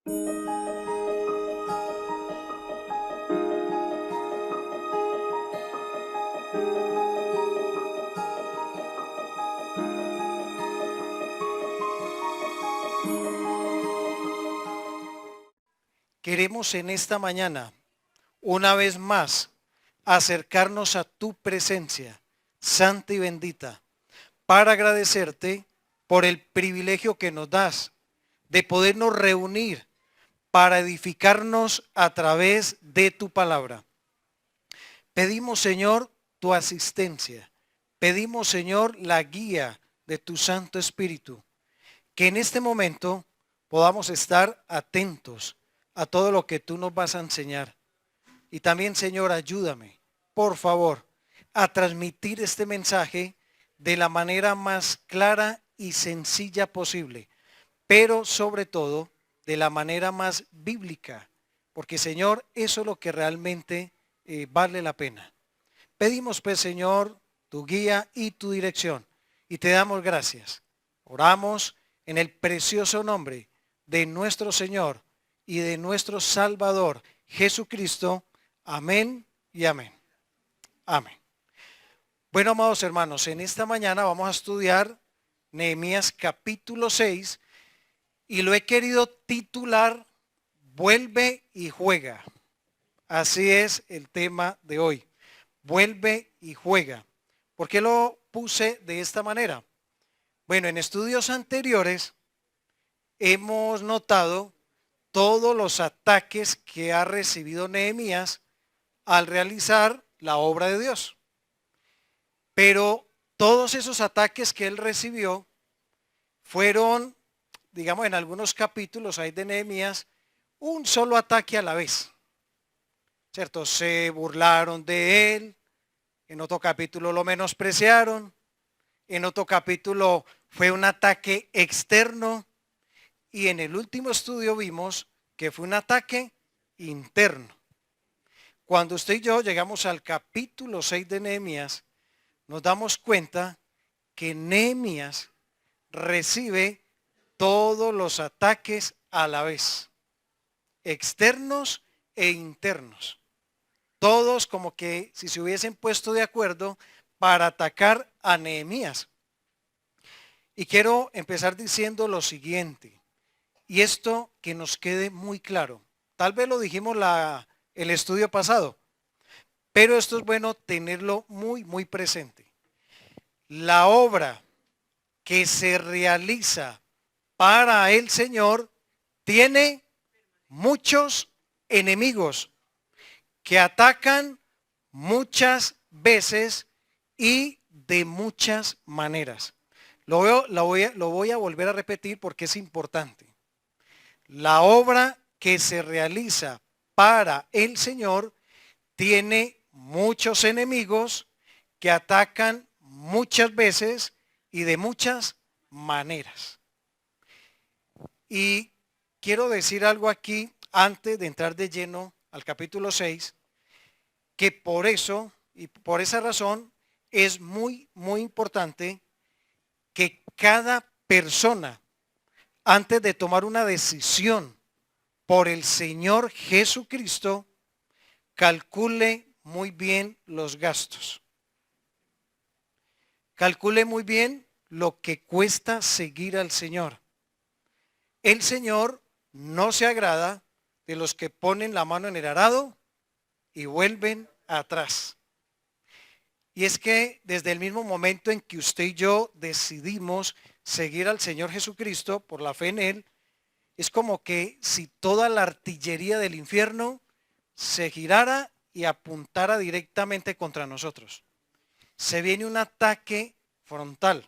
Queremos en esta mañana, una vez más, acercarnos a tu presencia, santa y bendita, para agradecerte por el privilegio que nos das de podernos reunir para edificarnos a través de tu palabra. Pedimos, Señor, tu asistencia. Pedimos, Señor, la guía de tu Santo Espíritu. Que en este momento podamos estar atentos a todo lo que tú nos vas a enseñar. Y también, Señor, ayúdame, por favor, a transmitir este mensaje de la manera más clara y sencilla posible, pero sobre todo de la manera más bíblica, porque, Señor, eso es lo que realmente vale la pena. Pedimos, pues, Señor, tu guía y tu dirección, y te damos gracias. Oramos en el precioso nombre de nuestro Señor y de nuestro Salvador, Jesucristo. Amén y amén. Amén. Bueno, amados hermanos, en esta mañana vamos a estudiar Nehemías capítulo 6 y lo he querido titular Vuelve y juega. Así es el tema de hoy. Vuelve y juega. ¿Por qué lo puse de esta manera? Bueno, en estudios anteriores hemos notado todos los ataques que ha recibido Nehemías al realizar la obra de Dios. Pero todos esos ataques que él recibió fueron, digamos, en algunos capítulos hay de Nehemías, un solo ataque a la vez. ¿Cierto? Se burlaron de él, en otro capítulo lo menospreciaron, en otro capítulo fue un ataque externo y en el último estudio vimos que fue un ataque interno. Cuando usted y yo llegamos al capítulo 6 de Nehemías, nos damos cuenta que Nehemías recibe todos los ataques a la vez, externos e internos. Todos como que si se hubiesen puesto de acuerdo para atacar a Nehemías. Y quiero empezar diciendo lo siguiente, y esto que nos quede muy claro. Tal vez lo dijimos el estudio pasado, pero esto es bueno tenerlo muy presente. La obra que se realiza para el Señor tiene muchos enemigos que atacan muchas veces y de muchas maneras. Lo voy a volver a repetir porque es importante. La obra que se realiza para el Señor tiene muchos enemigos que atacan muchas veces y de muchas maneras. Y quiero decir algo aquí antes de entrar de lleno al capítulo 6, que por eso y por esa razón es muy importante que cada persona, antes de tomar una decisión por el Señor Jesucristo, calcule muy bien los gastos. Calcule muy bien lo que cuesta seguir al Señor. El Señor no se agrada de los que ponen la mano en el arado y vuelven atrás. Y es que desde el mismo momento en que usted y yo decidimos seguir al Señor Jesucristo por la fe en Él, es como que si toda la artillería del infierno se girara y apuntara directamente contra nosotros. Se viene un ataque frontal,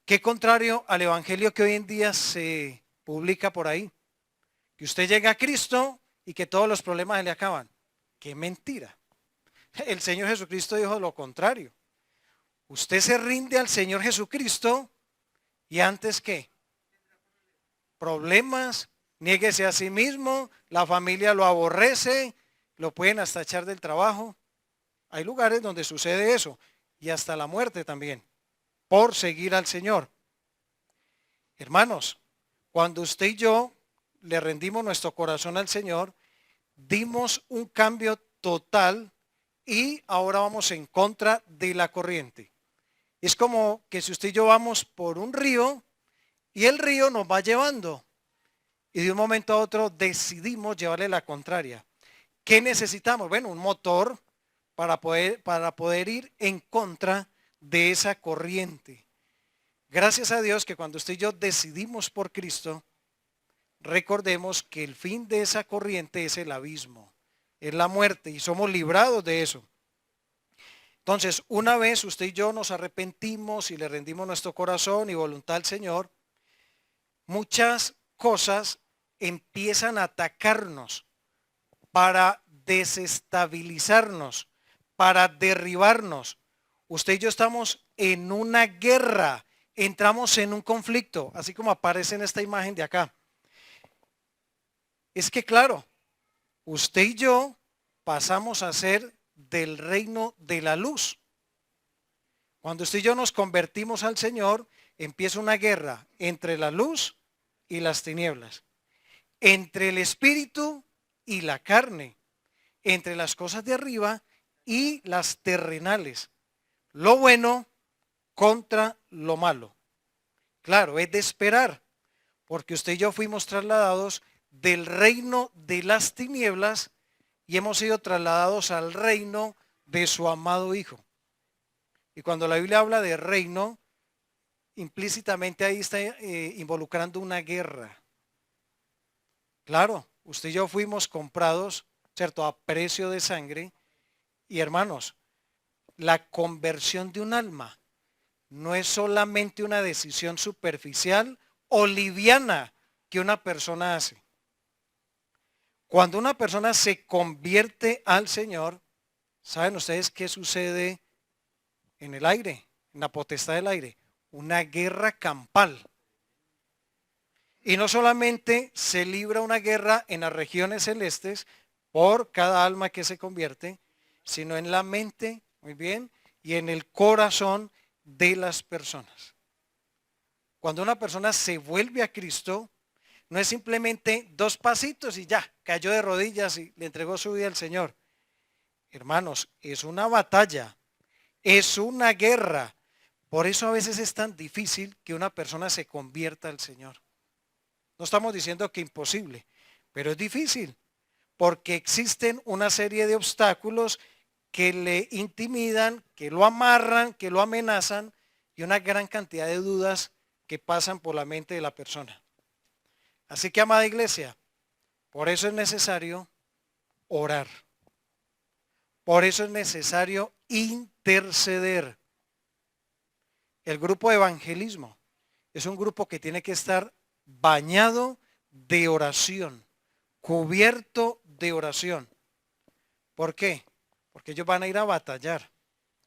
que contrario al evangelio que hoy en día se publica por ahí, que usted llega a Cristo y que todos los problemas se le acaban. ¡Qué mentira! El Señor Jesucristo dijo lo contrario. Usted se rinde al Señor Jesucristo y antes ¿qué? Problemas, niéguese a sí mismo, la familia lo aborrece, lo pueden hasta echar del trabajo. Hay lugares donde sucede eso y hasta la muerte también, por seguir al Señor. Hermanos, cuando usted y yo le rendimos nuestro corazón al Señor, dimos un cambio total y ahora vamos en contra de la corriente. Es como que si usted y yo vamos por un río y el río nos va llevando y de un momento a otro decidimos llevarle la contraria. ¿Qué necesitamos? Bueno, un motor para poder ir en contra de esa corriente. Gracias a Dios que cuando usted y yo decidimos por Cristo, recordemos que el fin de esa corriente es el abismo, es la muerte y somos librados de eso. Entonces, una vez usted y yo nos arrepentimos y le rendimos nuestro corazón y voluntad al Señor, muchas cosas empiezan a atacarnos para desestabilizarnos, para derribarnos. Usted y yo estamos en una guerra, entramos en un conflicto, así como aparece en esta imagen de acá. Es que claro, usted y yo pasamos a ser del reino de la luz. Cuando usted y yo nos convertimos al Señor, empieza una guerra entre la luz y las tinieblas, entre el espíritu y la carne, entre las cosas de arriba y las terrenales, lo bueno contra lo malo. Claro, es de esperar, porque usted y yo fuimos trasladados del reino de las tinieblas y hemos sido trasladados al reino de su amado Hijo. Y cuando la Biblia habla de reino, implícitamente ahí está involucrando una guerra. Claro, usted y yo fuimos comprados, ¿cierto?, a precio de sangre. Y hermanos, la conversión de un alma no es solamente una decisión superficial o liviana que una persona hace. Cuando una persona se convierte al Señor, ¿saben ustedes qué sucede en el aire, en la potestad del aire? Una guerra campal. Y no solamente se libra una guerra en las regiones celestes por cada alma que se convierte, sino en la mente, muy bien, y en el corazón de las personas. Cuando una persona se vuelve a Cristo, no es simplemente 2 pasitos y ya, cayó de rodillas y le entregó su vida al Señor. Hermanos, es una batalla, es una guerra. Por eso a veces es tan difícil que una persona se convierta al Señor. No estamos diciendo que imposible, pero es difícil, porque existen una serie de obstáculos que le intimidan, que lo amarran, que lo amenazan y una gran cantidad de dudas que pasan por la mente de la persona. Así que, amada iglesia, por eso es necesario orar. Por eso es necesario interceder. El grupo de evangelismo es un grupo que tiene que estar bañado de oración, cubierto de oración. ¿Por qué? Porque ellos van a ir a batallar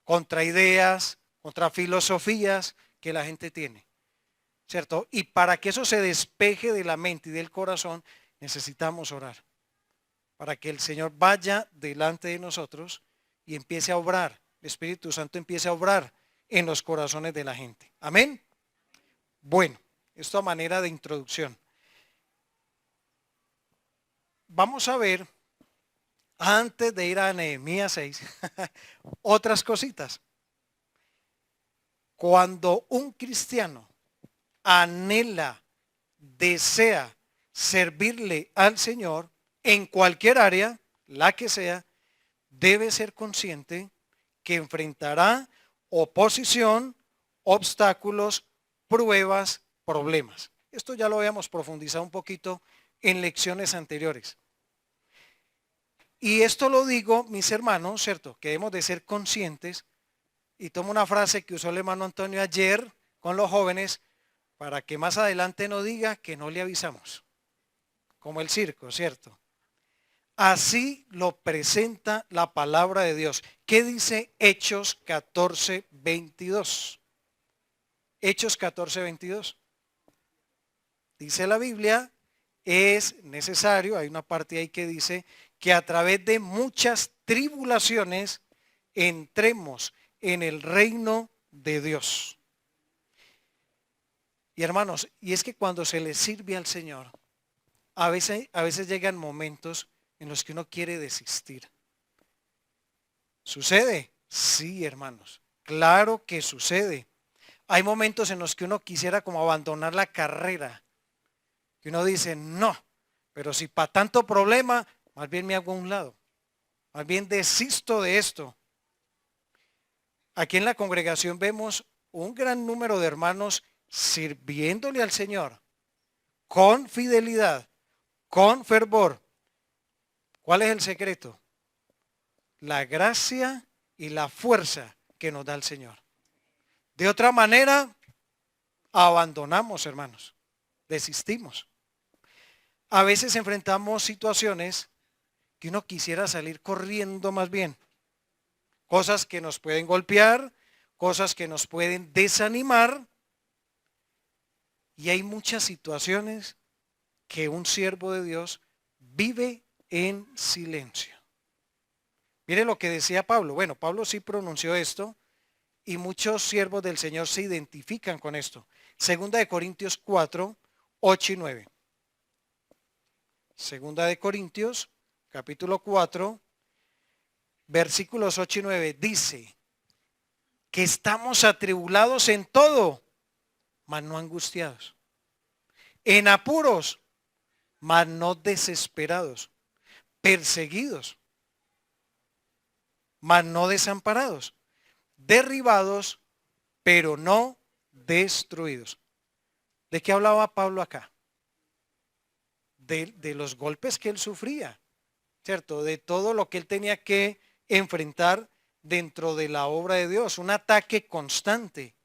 contra ideas, contra filosofías que la gente tiene, ¿cierto? Y para que eso se despeje de la mente y del corazón, necesitamos orar. Para que el Señor vaya delante de nosotros y empiece a obrar, el Espíritu Santo empiece a obrar en los corazones de la gente. Amén. Bueno, esto a manera de introducción. Vamos a ver, antes de ir a Nehemías 6, otras cositas. Cuando un cristiano anhela, desea servirle al Señor en cualquier área, la que sea, debe ser consciente que enfrentará oposición, obstáculos, pruebas, problemas. Esto ya lo habíamos profundizado un poquito en lecciones anteriores. Y esto lo digo, mis hermanos, ¿cierto? Que debemos de ser conscientes. Y tomo una frase que usó el hermano Antonio ayer con los jóvenes para que más adelante no diga que no le avisamos. Como el circo, ¿cierto? Así lo presenta la palabra de Dios. ¿Qué dice Hechos 14:22? Hechos 14:22. Dice la Biblia, es necesario, hay una parte ahí que dice que a través de muchas tribulaciones entremos en el reino de Dios. Y hermanos, y es que cuando se le sirve al Señor, a veces llegan momentos en los que uno quiere desistir. ¿Sucede? Sí, hermanos. Claro que sucede. Hay momentos en los que uno quisiera como abandonar la carrera. Que uno dice, no, pero si para tanto problema, más bien me hago a un lado. Más bien desisto de esto. Aquí en la congregación vemos un gran número de hermanos sirviéndole al Señor con fidelidad, con fervor. ¿Cuál es el secreto? La gracia y la fuerza que nos da el Señor. De otra manera, abandonamos, hermanos, desistimos. A veces enfrentamos situaciones que uno quisiera salir corriendo más bien. Cosas que nos pueden golpear, cosas que nos pueden desanimar. Y hay muchas situaciones que un siervo de Dios vive en silencio. Mire lo que decía Pablo. Bueno, Pablo sí pronunció esto y muchos siervos del Señor se identifican con esto. Segunda de Corintios 4, 8 y 9. Segunda de Corintios, capítulo 4, versículos 8 y 9. Dice que estamos atribulados en todo, mas no angustiados. En apuros, mas no desesperados. Perseguidos, mas no desamparados. Derribados, pero no destruidos. ¿De qué hablaba Pablo acá? De los golpes que él sufría, ¿cierto? De todo lo que él tenía que enfrentar dentro de la obra de Dios, un ataque constante.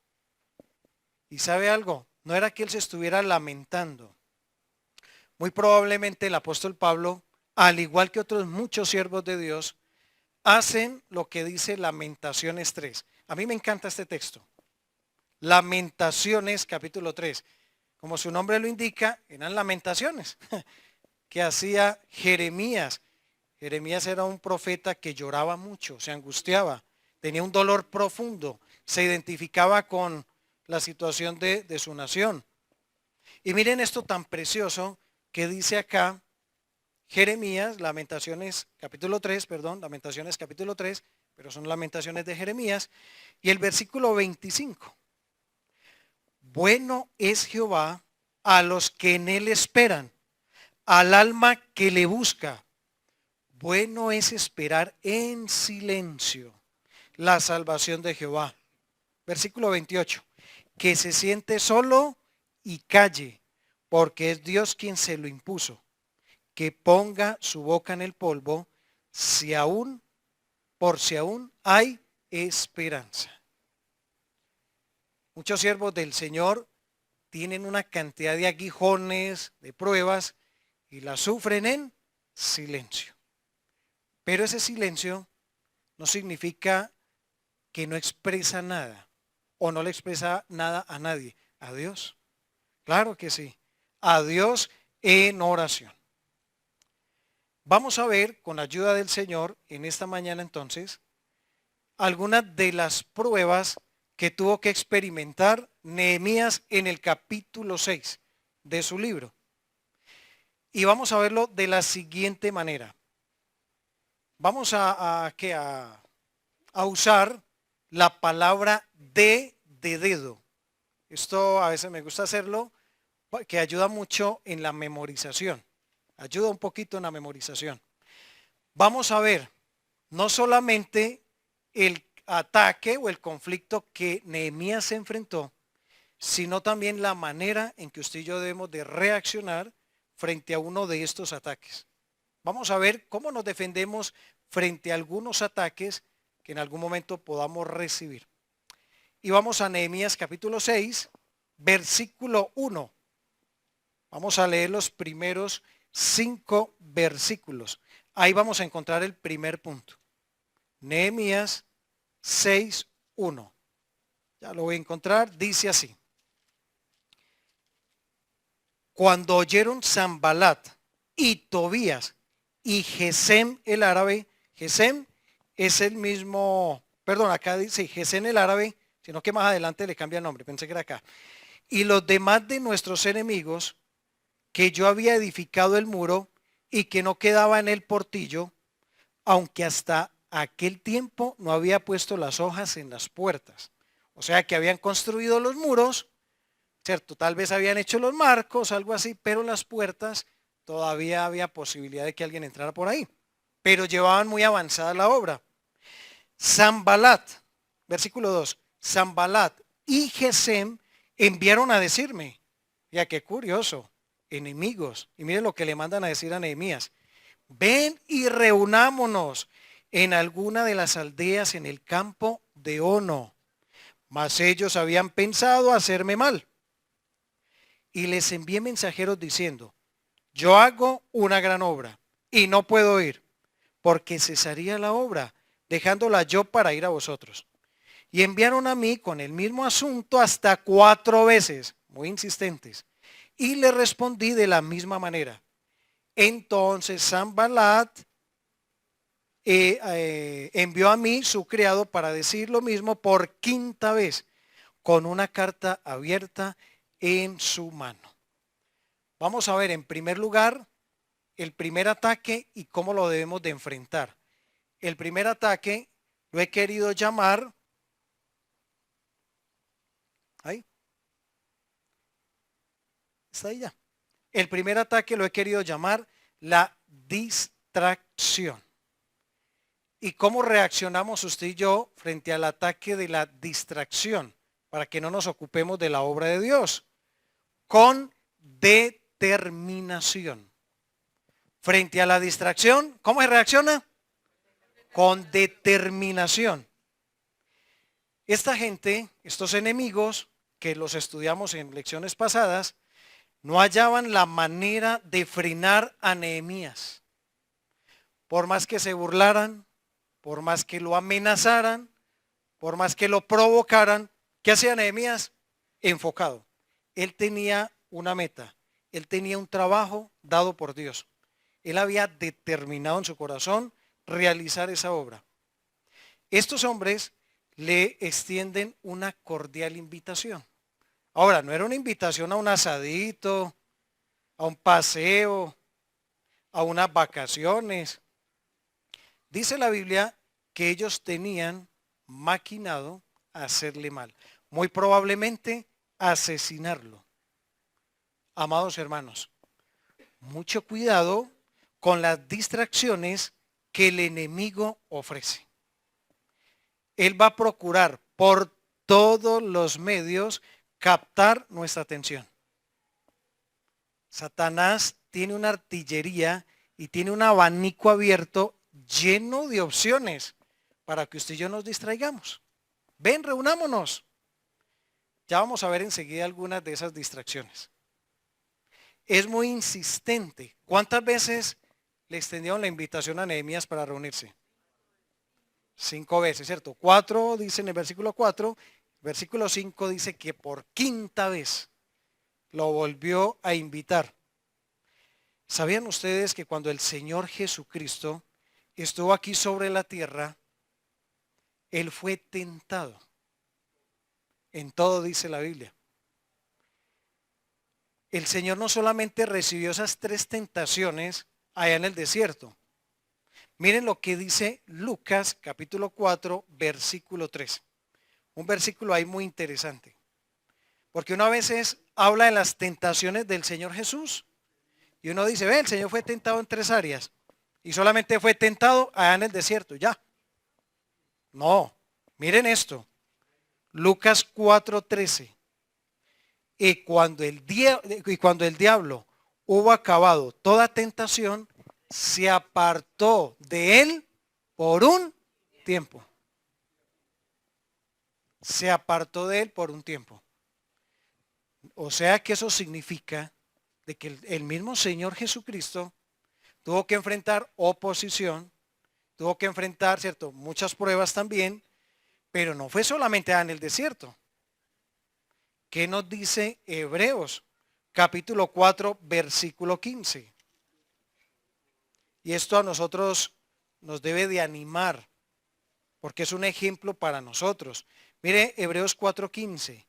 ¿Y sabe algo? No era que él se estuviera lamentando. Muy probablemente el apóstol Pablo, al igual que otros muchos siervos de Dios, hacen lo que dice Lamentaciones 3. A mí me encanta este texto. Lamentaciones capítulo 3. Como su nombre lo indica, eran lamentaciones que hacía Jeremías. Jeremías era un profeta que lloraba mucho, se angustiaba, tenía un dolor profundo, se identificaba con la situación de su nación. Y miren esto tan precioso que dice acá Jeremías, Lamentaciones capítulo 3, Lamentaciones capítulo 3, pero son lamentaciones de Jeremías, y el versículo 25. Bueno es Jehová a los que en él esperan, al alma que le busca. Bueno es esperar en silencio la salvación de Jehová. Versículo 28. Que se siente solo y calle, porque es Dios quien se lo impuso. Que ponga su boca en el polvo, por si aún hay esperanza. Muchos siervos del Señor tienen una cantidad de aguijones, de pruebas, y las sufren en silencio. Pero ese silencio no significa que no expresa nada o no le expresa nada a nadie. A Dios. Claro que sí. A Dios en oración. Vamos a ver con la ayuda del Señor en esta mañana entonces algunas de las pruebas que tuvo que experimentar Nehemías en el capítulo 6 de su libro. Y vamos a verlo de la siguiente manera. Vamos a usar la palabra de dedo. Esto a veces me gusta hacerlo, que ayuda mucho en la memorización. Ayuda un poquito en la memorización. Vamos a ver no solamente el ataque o el conflicto que Nehemías se enfrentó, sino también la manera en que usted y yo debemos de reaccionar frente a uno de estos ataques. Vamos a ver cómo nos defendemos frente a algunos ataques que en algún momento podamos recibir. Y vamos a Nehemías capítulo 6, versículo 1. Vamos a leer los primeros 5 versículos. Ahí vamos a encontrar el primer punto. Nehemías 6, 1. Ya lo voy a encontrar. Dice así. Cuando oyeron Sanbalat y Tobías y Gesem el árabe, Gesem es el mismo, perdón, acá dice Gesem el árabe, sino que más adelante le cambia el nombre, pensé que era acá. Y los demás de nuestros enemigos que yo había edificado el muro y que no quedaba en el portillo, aunque hasta aquel tiempo no había puesto las hojas en las puertas. O sea que habían construido los muros, ¿cierto? Tal vez habían hecho los marcos, algo así, pero las puertas todavía había posibilidad de que alguien entrara por ahí. Pero llevaban muy avanzada la obra. Sanbalat, versículo 2, Sanbalat y Gesem enviaron a decirme, ya qué curioso, enemigos. Y miren lo que le mandan a decir a Nehemías. Ven y reunámonos en alguna de las aldeas en el campo de Ono. Mas ellos habían pensado hacerme mal. Y les envié mensajeros diciendo, yo hago una gran obra y no puedo ir, porque cesaría la obra, dejándola yo para ir a vosotros. Y enviaron a mí con el mismo asunto hasta 4 veces, muy insistentes. Y le respondí de la misma manera. Entonces Sanbalat envió a mí su criado para decir lo mismo por 5ª vez, con una carta abierta en su mano. Vamos a ver en primer lugar el primer ataque y cómo lo debemos de enfrentar. El primer ataque lo he querido llamar, ahí, está ahí ya. El primer ataque lo he querido llamar la distracción. ¿Y cómo reaccionamos usted y yo frente al ataque de la distracción? Para que no nos ocupemos de la obra de Dios. Con determinación. Frente a la distracción, ¿cómo se reacciona? Con determinación. Esta gente, estos enemigos, que los estudiamos en lecciones pasadas, no hallaban la manera de frenar a Nehemías. Por más que se burlaran, por más que lo amenazaran, por más que lo provocaran, ¿qué hacía Nehemías? Enfocado. Él tenía una meta, él tenía un trabajo dado por Dios. Él había determinado en su corazón realizar esa obra. Estos hombres le extienden una cordial invitación. Ahora, no era una invitación a un asadito, a un paseo, a unas vacaciones. Dice la Biblia que ellos tenían maquinado hacerle mal. Muy probablemente asesinarlo. Amados hermanos, mucho cuidado con las distracciones que el enemigo ofrece. Él va a procurar por todos los medios captar nuestra atención. Satanás tiene una artillería y tiene un abanico abierto lleno de opciones para que usted y yo nos distraigamos. Ven, reunámonos. Ya vamos a ver enseguida algunas de esas distracciones. Es muy insistente. ¿Cuántas veces le extendieron la invitación a Nehemías para reunirse? 5 veces, ¿cierto? 4 dice en el versículo 4, versículo 5 dice que por 5ª vez lo volvió a invitar. ¿Sabían ustedes que cuando el Señor Jesucristo estuvo aquí sobre la tierra, Él fue tentado? En todo dice la Biblia. El Señor no solamente recibió esas 3 tentaciones allá en el desierto. Miren lo que dice Lucas capítulo 4 versículo 3. Un versículo ahí muy interesante. Porque uno a veces habla de las tentaciones del Señor Jesús. Y uno dice, ve, el Señor fue tentado en 3 áreas. Y solamente fue tentado allá en el desierto, ya. No, miren esto. Lucas 4:13. Y cuando el diablo hubo acabado toda tentación, se apartó de él por un tiempo. Se apartó de él por un tiempo. O sea que eso significa de que el mismo Señor Jesucristo tuvo que enfrentar oposición, tuvo que enfrentar, ¿cierto?, muchas pruebas también, pero no fue solamente en el desierto. ¿Qué nos dice Hebreos capítulo 4 versículo 15? Y esto a nosotros nos debe de animar, porque es un ejemplo para nosotros. Mire Hebreos 4:15.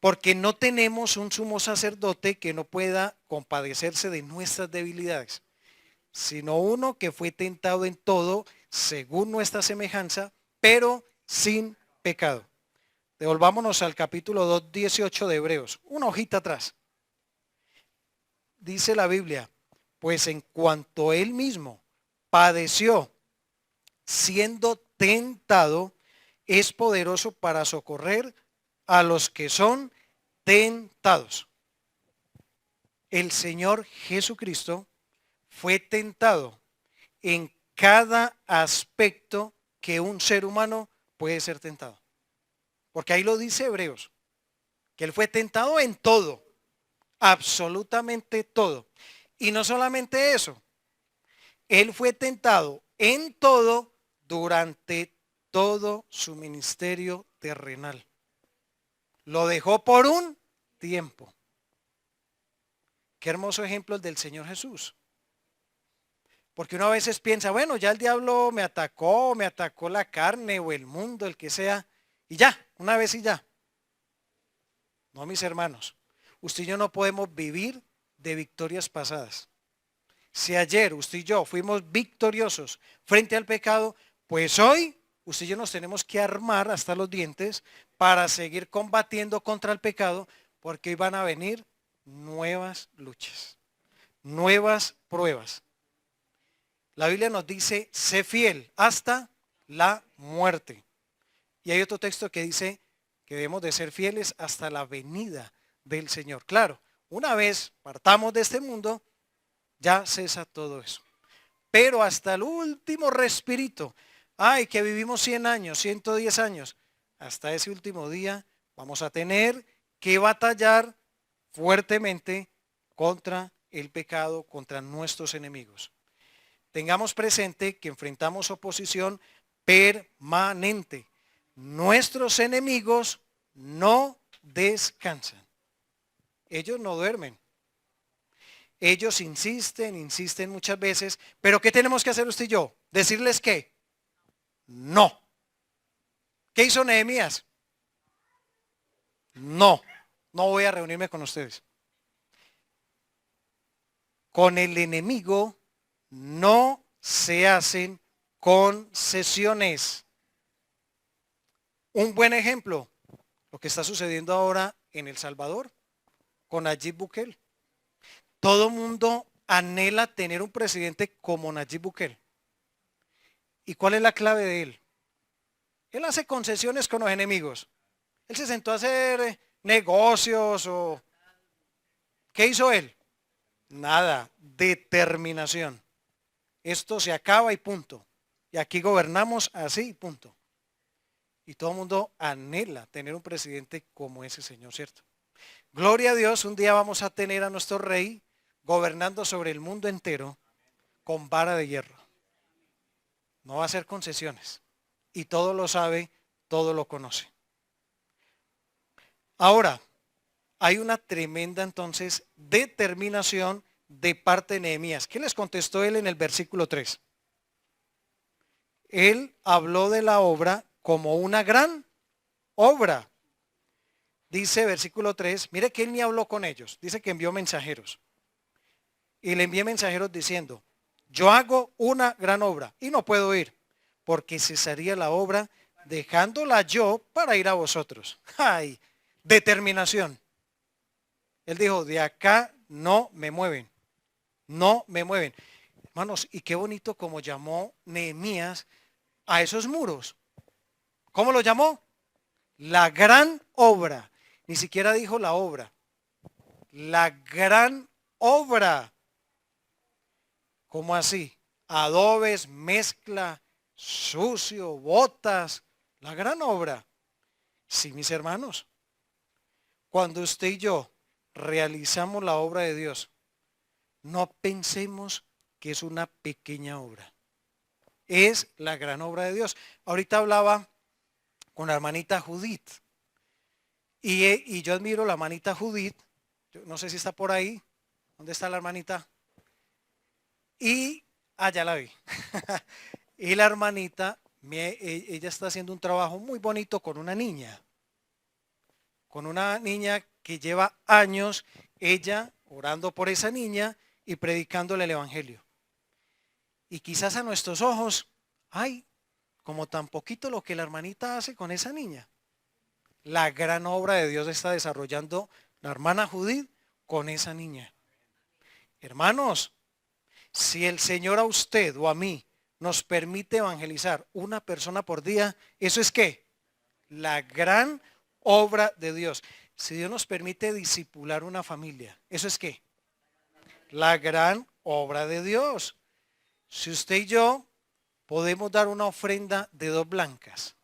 Porque no tenemos un sumo sacerdote que no pueda compadecerse de nuestras debilidades, sino uno que fue tentado en todo según nuestra semejanza, pero sin pecado. Devolvámonos al capítulo 2:18 de Hebreos, una hojita atrás. Dice la Biblia, pues en cuanto él mismo padeció siendo tentado, es poderoso para socorrer a los que son tentados. El Señor Jesucristo fue tentado en cada aspecto que un ser humano puede ser tentado. Porque ahí lo dice Hebreos, que él fue tentado en todo, absolutamente todo. Y no solamente eso, él fue tentado en todo durante todo su ministerio terrenal. Lo dejó por un tiempo. Qué hermoso ejemplo el del Señor Jesús. Porque uno a veces piensa, bueno, ya el diablo me atacó la carne o el mundo, el que sea, y ya, una vez y ya. No, mis hermanos, usted y yo no podemos vivir de victorias pasadas. Si ayer usted y yo fuimos victoriosos frente al pecado, pues hoy usted y yo nos tenemos que armar hasta los dientes para seguir combatiendo contra el pecado, porque hoy van a venir nuevas luchas, nuevas pruebas. La Biblia nos dice, sé fiel hasta la muerte. Y hay otro texto que dice que debemos de ser fieles hasta la venida del Señor. Claro, una vez partamos de este mundo, ya cesa todo eso. Pero hasta el último respirito, ay, que vivimos 100 años, 110 años, hasta ese último día vamos a tener que batallar fuertemente contra el pecado, contra nuestros enemigos. Tengamos presente que enfrentamos oposición permanente. Nuestros enemigos no descansan. Ellos no duermen. Ellos insisten muchas veces, pero ¿qué tenemos que hacer usted y yo? ¿Decirles qué? No. ¿Qué hizo Nehemías? No, no voy a reunirme con ustedes. Con el enemigo no se hacen concesiones. Un buen ejemplo, lo que está sucediendo ahora en El Salvador con Nayib Bukele. Todo mundo anhela tener un presidente como Nayib Bukele. ¿Y cuál es la clave de él? Él hace concesiones con los enemigos. Él se sentó a hacer negocios o... ¿Qué hizo él? Nada, determinación. Esto se acaba y punto. Y aquí gobernamos así y punto. Y todo el mundo anhela tener un presidente como ese señor, ¿cierto? Gloria a Dios, un día vamos a tener a nuestro rey gobernando sobre el mundo entero con vara de hierro. No va a hacer concesiones. Y todo lo sabe, todo lo conoce. Ahora, hay una tremenda entonces determinación de parte de Nehemías. ¿Qué les contestó él en el versículo 3? Él habló de la obra como una gran obra. Dice versículo 3, mire que él ni habló con ellos. Dice que envió mensajeros. Y le envié mensajeros diciendo, yo hago una gran obra y no puedo ir, porque cesaría la obra dejándola yo para ir a vosotros. ¡Ay! Determinación. Él dijo, de acá no me mueven. No me mueven. Hermanos, y qué bonito como llamó Nehemías a esos muros. ¿Cómo lo llamó? La gran obra. Ni siquiera dijo la obra. La gran obra. ¿Cómo así? Adobes, mezcla, sucio, botas. La gran obra. Sí, mis hermanos. Cuando usted y yo realizamos la obra de Dios, no pensemos que es una pequeña obra. Es la gran obra de Dios. Ahorita hablaba con la hermanita Judith. Y yo admiro la hermanita Judith. Yo no sé si está por ahí. ¿Dónde está la hermanita? Y allá la vi. Y la hermanita, ella está haciendo un trabajo muy bonito con una niña. con una niña que lleva años, ella orando por esa niña y predicándole el evangelio. Y quizás a nuestros ojos, ay, como tan poquito lo que la hermanita hace con esa niña. La gran obra de Dios está desarrollando la hermana Judith con esa niña. Hermanos, si el Señor a usted o a mí nos permite evangelizar una persona por día, ¿eso es qué? La gran obra de Dios. Si Dios nos permite discipular una familia, ¿eso es qué? La gran obra de Dios. Si usted y yo podemos dar una ofrenda de 2 blancas,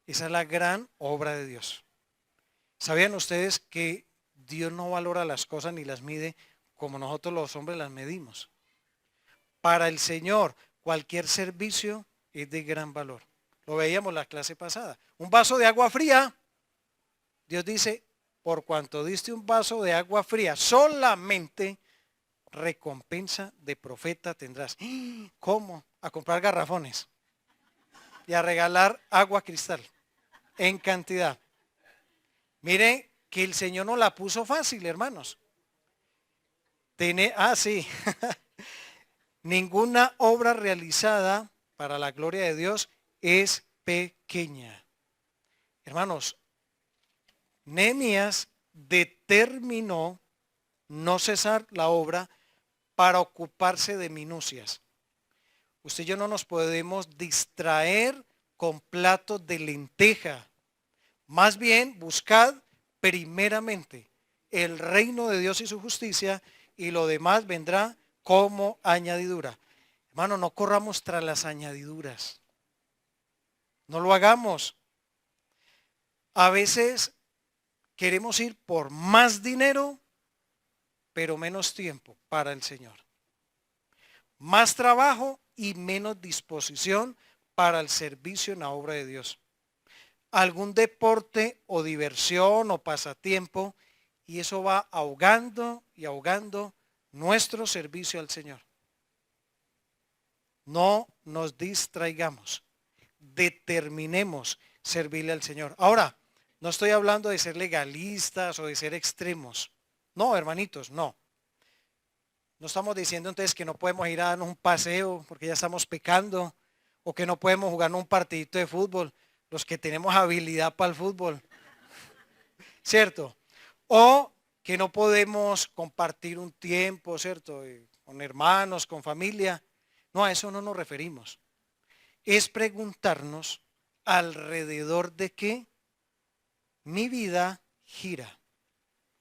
esa es la gran obra de Dios. ¿Sabían ustedes que Dios no valora las cosas ni las mide como nosotros los hombres las medimos? Para el Señor, cualquier servicio es de gran valor. Lo veíamos la clase pasada. Un vaso de agua fría, Dios dice, por cuanto diste un vaso de agua fría, solamente recompensa de profeta tendrás. ¿Cómo? A comprar garrafones y a regalar agua cristal en cantidad. Miren que el Señor nos la puso fácil, hermanos. Sí. Ninguna obra realizada para la gloria de Dios es pequeña. Hermanos, Nehemías determinó no cesar la obra para ocuparse de minucias. Usted y yo no nos podemos distraer con platos de lenteja. Más bien, buscad primeramente el reino de Dios y su justicia, y lo demás vendrá como añadidura. Hermano, no corramos tras las añadiduras. No lo hagamos. A veces queremos ir por más dinero, pero menos tiempo para el Señor. Más trabajo y menos disposición para el servicio en la obra de Dios. Algún deporte o diversión o pasatiempo, y eso va ahogando y ahogando nuestro servicio al Señor. No nos distraigamos, determinemos servirle al Señor. Ahora, no estoy hablando de ser legalistas o de ser extremos. No, hermanitos, no. No estamos diciendo entonces que no podemos ir a darnos un paseo porque ya estamos pecando, o que no podemos jugar un partidito de fútbol, los que tenemos habilidad para el fútbol, ¿cierto? O que no podemos compartir un tiempo, ¿cierto? Con hermanos, con familia. No, a eso no nos referimos. Es preguntarnos alrededor de qué mi vida gira,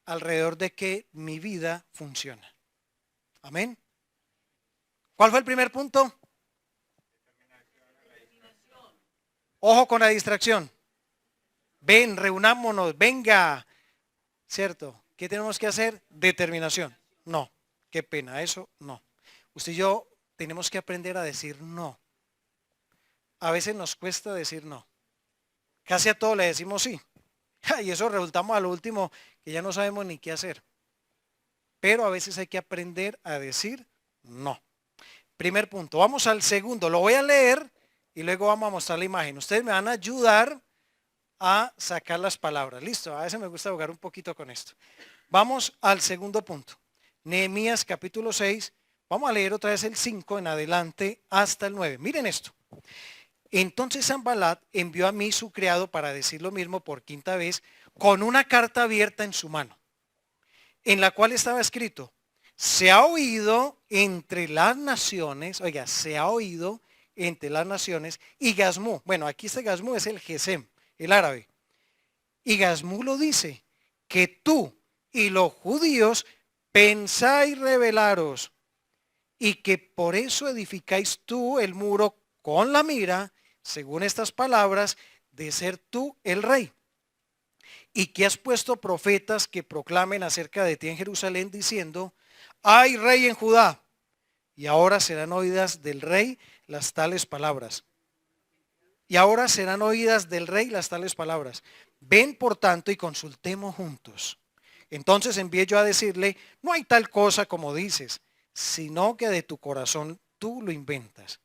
alrededor de qué mi vida funciona. Amén. ¿Cuál fue el primer punto? Ojo con la distracción. Ven, reunámonos, venga. ¿Cierto? ¿Qué tenemos que hacer? Determinación. No, qué pena, eso no. Usted y yo tenemos que aprender a decir no. A veces nos cuesta decir no. Casi a todo le decimos sí. Y eso resultamos a lo último que ya no sabemos ni qué hacer. Pero a veces hay que aprender a decir no. Primer punto. Vamos al segundo. Lo voy a leer y luego vamos a mostrar la imagen. Ustedes me van a ayudar a sacar las palabras. Listo, a veces me gusta jugar un poquito con esto. Vamos al segundo punto. Nehemías capítulo 6. Vamos a leer otra vez el 5 en adelante hasta el 9. Miren esto. Entonces Sanballat envió a mí su criado para decir lo mismo por quinta vez, con una carta abierta en su mano, en la cual estaba escrito: se ha oído entre las naciones, oiga, se ha oído entre las naciones, y Gazmú, bueno, aquí este Gazmú es el Gesem, el árabe, y Gazmú lo dice, que tú y los judíos pensáis rebelaros, y que por eso edificáis tú el muro con la mira, según estas palabras, de ser tú el rey. Y que has puesto profetas que proclamen acerca de ti en Jerusalén, diciendo: hay rey en Judá. Y ahora serán oídas del rey las tales palabras. Y ahora serán oídas del rey las tales palabras. Ven por tanto y consultemos juntos. Entonces envié yo a decirle: no hay tal cosa como dices, sino que de tu corazón tú lo inventas.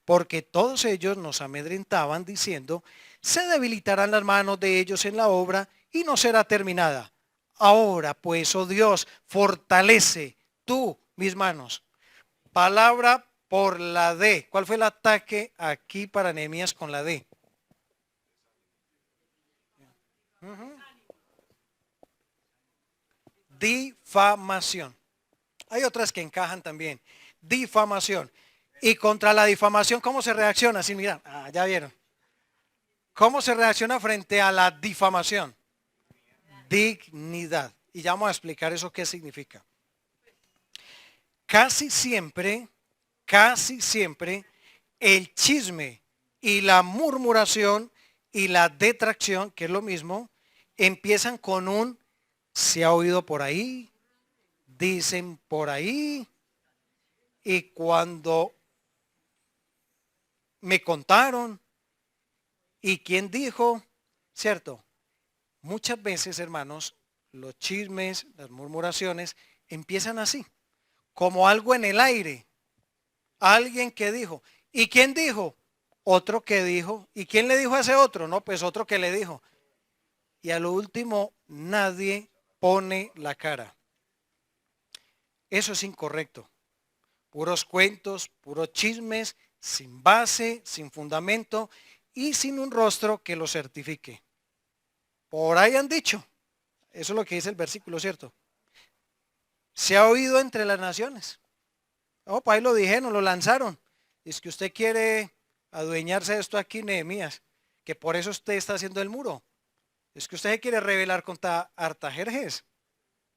Porque todos ellos nos amedrentaban diciendo: se debilitarán las manos de ellos en la obra y no será terminada. Ahora pues, oh Dios, fortalece tú mis manos. Palabra por la D. ¿Cuál fue el ataque aquí para Nehemías con la D? Difamación. Hay otras que encajan también. Difamación. Y contra la difamación, ¿cómo se reacciona? Sí, mira, ya vieron. ¿Cómo se reacciona frente a la difamación? Dignidad. Y ya vamos a explicar eso qué significa. Casi siempre, el chisme y la murmuración y la detracción, que es lo mismo, empiezan con un se ha oído por ahí, dicen por ahí, y cuando me contaron, y quién dijo, ¿cierto? Muchas veces, hermanos, los chismes, las murmuraciones, empiezan así, como algo en el aire. Alguien que dijo. ¿Y quién dijo? Otro que dijo. ¿Y quién le dijo a ese otro? No, pues otro que le dijo. Y a lo último, nadie pone la cara. Eso es incorrecto. Puros cuentos, puros chismes, sin base, sin fundamento y sin un rostro que lo certifique. Por ahí han dicho. Eso es lo que dice el versículo, ¿cierto? Se ha oído entre las naciones. Oh, pues ahí lo dijeron, lo lanzaron. Es que usted quiere adueñarse de esto aquí, Nehemías, que por eso usted está haciendo el muro. Es que usted se quiere rebelar contra Artajerjes.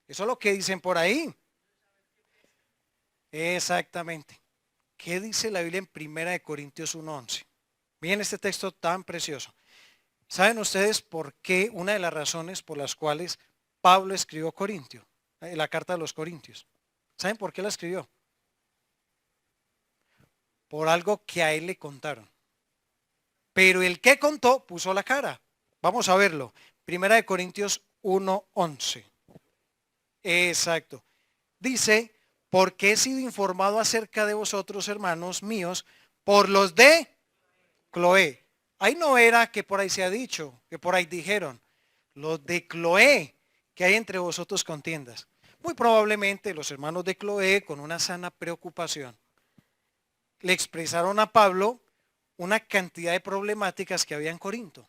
Eso es lo que dicen por ahí. Exactamente. ¿Qué dice la Biblia en 1 Corintios 1:11? Miren este texto tan precioso. ¿Saben ustedes por qué? Una de las razones por las cuales Pablo escribió Corintio, la carta de los Corintios. ¿Saben por qué la escribió? Por algo que a él le contaron. Pero el que contó puso la cara. Vamos a verlo. 1 Corintios 1:11. Exacto. Dice, porque he sido informado acerca de vosotros, hermanos míos, por los de Cloé. Ahí no era que por ahí se ha dicho, que por ahí dijeron. Los de Cloé, que hay entre vosotros contiendas. Muy probablemente los hermanos de Cloé, con una sana preocupación, le expresaron a Pablo una cantidad de problemáticas que había en Corinto.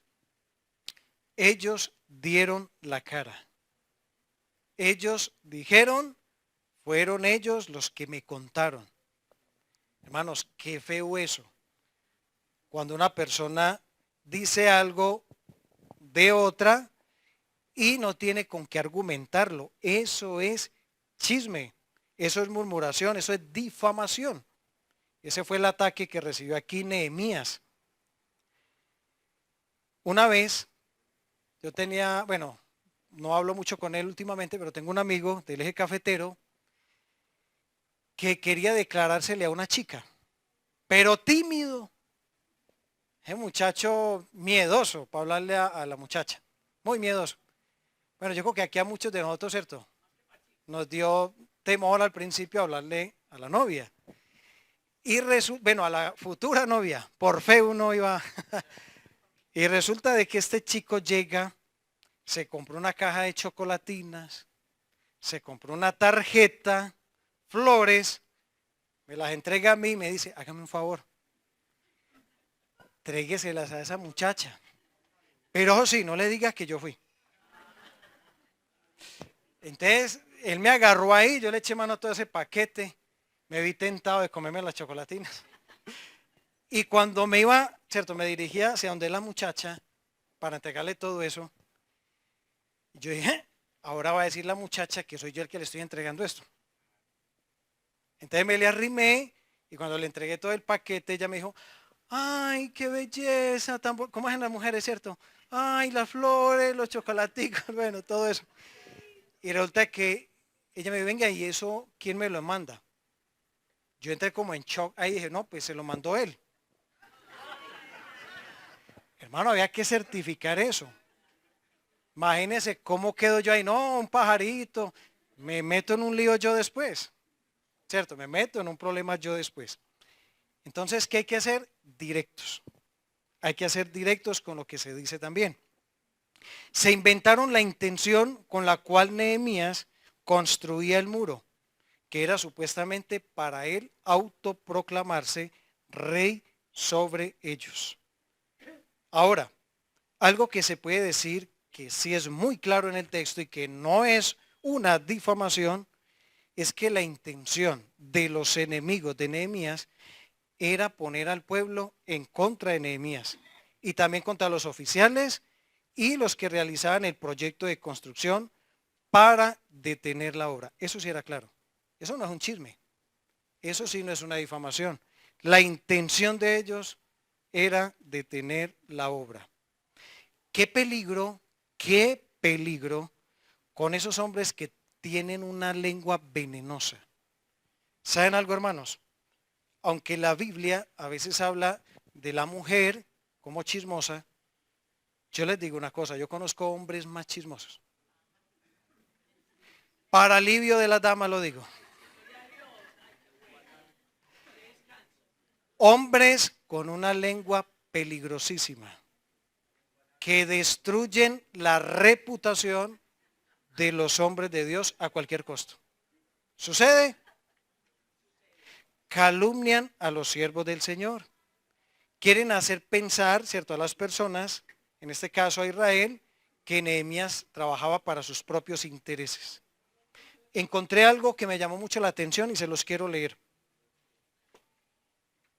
Ellos dieron la cara. Ellos dijeron, fueron ellos los que me contaron. Hermanos, qué feo eso. Cuando una persona dice algo de otra y no tiene con qué argumentarlo. Eso es chisme, eso es murmuración, eso es difamación. Ese fue el ataque que recibió aquí Nehemías. Una vez, yo tenía, bueno, no hablo mucho con él últimamente, pero tengo un amigo del eje cafetero que quería declarársele a una chica, pero tímido. Es un muchacho miedoso para hablarle a la muchacha, muy miedoso. Bueno, yo creo que aquí a muchos de nosotros, ¿cierto? Nos dio temor al principio hablarle a la novia. Y bueno, a la futura novia, por fe uno iba. Y resulta de que este chico llega, se compró una caja de chocolatinas, se compró una tarjeta, flores, me las entrega a mí y me dice, hágame un favor, trégueselas a esa muchacha. Pero ojo, sí, no le digas que yo fui. Entonces, él me agarró ahí, yo le eché mano a todo ese paquete, me vi tentado de comerme las chocolatinas. Y cuando me iba, cierto, me dirigía hacia donde la muchacha para entregarle todo eso, yo dije, ahora va a decir la muchacha que soy yo el que le estoy entregando esto. Entonces me le arrimé y cuando le entregué todo el paquete, ella me dijo, ay, qué belleza, ¿cómo hacen las mujeres, cierto? Ay, las flores, los chocolaticos, bueno, todo eso. Y resulta que ella me dijo, venga, ¿y eso quién me lo manda? Yo entré como en shock, ahí dije, no, pues se lo mandó él. Hermano, había que certificar eso. Imagínense cómo quedo yo ahí, no, un pajarito, me meto en un lío yo después, ¿cierto? Me meto en un problema yo después. Entonces, ¿qué hay que hacer? Directos. Hay que ser directos con lo que se dice también. Se inventaron la intención con la cual Nehemías construía el muro, que era supuestamente para él autoproclamarse rey sobre ellos. Ahora, algo que se puede decir que sí es muy claro en el texto y que no es una difamación, es que la intención de los enemigos de Nehemías era poner al pueblo en contra de Nehemías y también contra los oficiales y los que realizaban el proyecto de construcción para detener la obra. Eso sí era claro. Eso no es un chisme. Eso sí no es una difamación. La intención de ellos era detener la obra. Qué peligro con esos hombres que tienen una lengua venenosa. ¿Saben algo, hermanos? Aunque la Biblia a veces habla de la mujer como chismosa, yo les digo una cosa, yo conozco hombres más chismosos. Para alivio de las damas lo digo. Hombres con una lengua peligrosísima que destruyen la reputación de los hombres de Dios a cualquier costo. ¿Sucede? Calumnian a los siervos del Señor. Quieren hacer pensar, ¿cierto?, a las personas, en este caso a Israel, que Nehemías trabajaba para sus propios intereses. Encontré algo que me llamó mucho la atención y se los quiero leer.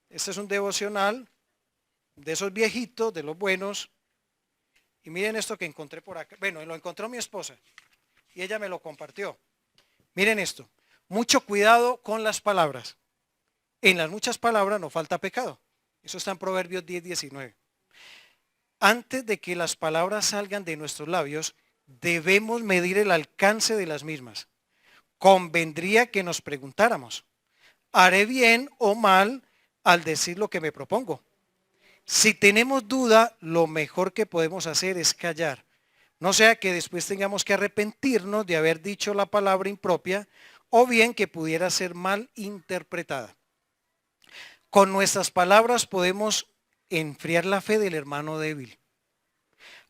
Este es un devocional de esos viejitos, de los buenos. Y miren esto que encontré por acá. Bueno, lo encontró mi esposa y ella me lo compartió. Miren esto. Mucho cuidado con las palabras. En las muchas palabras no falta pecado. Eso está en Proverbios 10:19. Antes de que las palabras salgan de nuestros labios, debemos medir el alcance de las mismas. Convendría que nos preguntáramos, ¿haré bien o mal al decir lo que me propongo? Si tenemos duda, lo mejor que podemos hacer es callar. No sea que después tengamos que arrepentirnos de haber dicho la palabra impropia o bien que pudiera ser mal interpretada. Con nuestras palabras podemos enfriar la fe del hermano débil,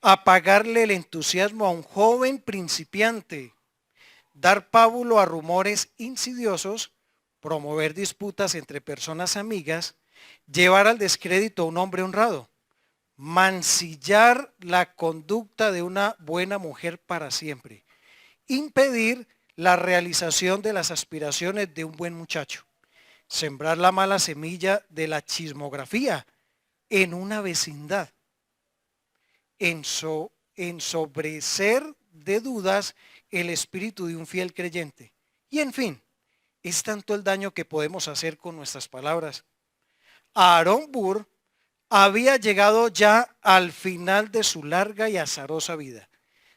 apagarle el entusiasmo a un joven principiante, dar pábulo a rumores insidiosos, promover disputas entre personas amigas, llevar al descrédito a un hombre honrado, mancillar la conducta de una buena mujer para siempre, impedir la realización de las aspiraciones de un buen muchacho, sembrar la mala semilla de la chismografía en una vecindad, ensobrecer de dudas el espíritu de un fiel creyente. Y en fin, es tanto el daño que podemos hacer con nuestras palabras. Aarón Burr había llegado ya al final de su larga y azarosa vida.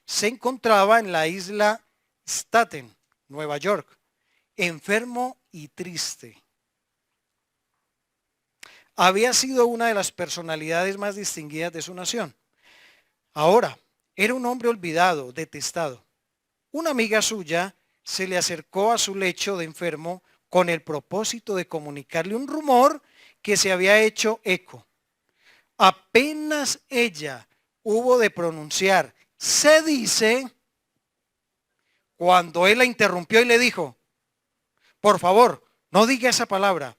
Se encontraba en la isla Staten, Nueva York, enfermo y triste. Había sido una de las personalidades más distinguidas de su nación. Ahora, era un hombre olvidado, detestado. Una amiga suya se le acercó a su lecho de enfermo con el propósito de comunicarle un rumor que se había hecho eco. Apenas ella hubo de pronunciar, se dice, cuando él la interrumpió y le dijo, por favor, no diga esa palabra.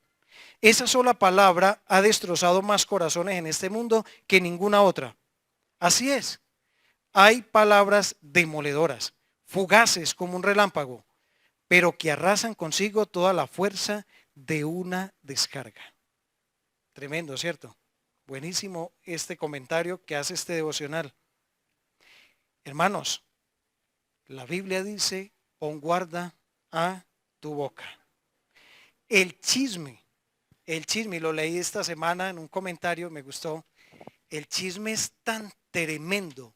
Esa sola palabra ha destrozado más corazones en este mundo que ninguna otra. Así es. Hay palabras demoledoras, fugaces como un relámpago, pero que arrasan consigo toda la fuerza de una descarga. Tremendo, ¿cierto? Buenísimo este comentario que hace este devocional. Hermanos, la Biblia dice, pon guarda a tu boca. El chisme, y lo leí esta semana en un comentario, me gustó. El chisme es tan tremendo,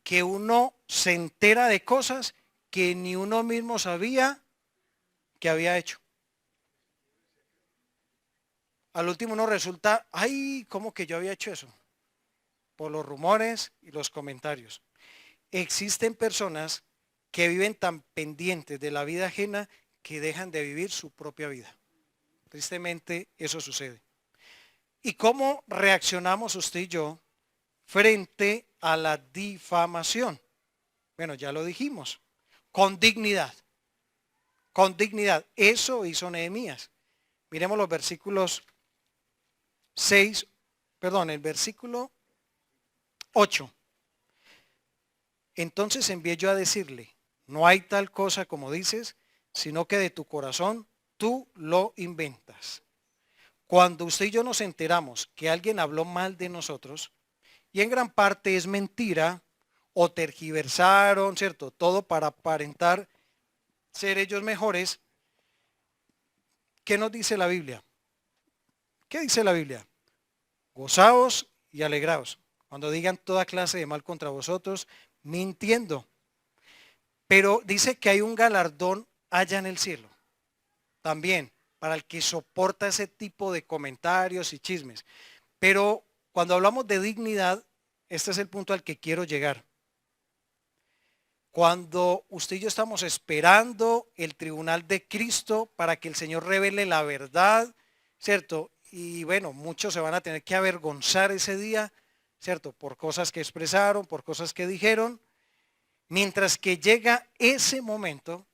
que uno se entera de cosas que ni uno mismo sabía que había hecho. Al último uno resulta, ay, ¿cómo que yo había hecho eso? Por los rumores y los comentarios. Existen personas que viven tan pendientes de la vida ajena que dejan de vivir su propia vida. Tristemente eso sucede. ¿Y cómo reaccionamos usted y yo frente a la difamación? Bueno, ya lo dijimos, con dignidad, con dignidad. Eso hizo Nehemías. Miremos los versículos 6, perdón, el versículo 8. Entonces envié yo a decirle, no hay tal cosa como dices, sino que de tu corazón tú lo inventas. Cuando usted y yo nos enteramos que alguien habló mal de nosotros, y en gran parte es mentira, o tergiversaron, ¿cierto? Todo para aparentar ser ellos mejores. ¿Qué nos dice la Biblia? ¿Qué dice la Biblia? Gozaos y alegraos cuando digan toda clase de mal contra vosotros, mintiendo. Pero dice que hay un galardón allá en el cielo, también, para el que soporta ese tipo de comentarios y chismes. Pero cuando hablamos de dignidad, este es el punto al que quiero llegar. Cuando usted y yo estamos esperando el tribunal de Cristo para que el Señor revele la verdad, ¿cierto? Y bueno, muchos se van a tener que avergonzar ese día, ¿cierto? Por cosas que expresaron, por cosas que dijeron. Mientras que llega ese momento,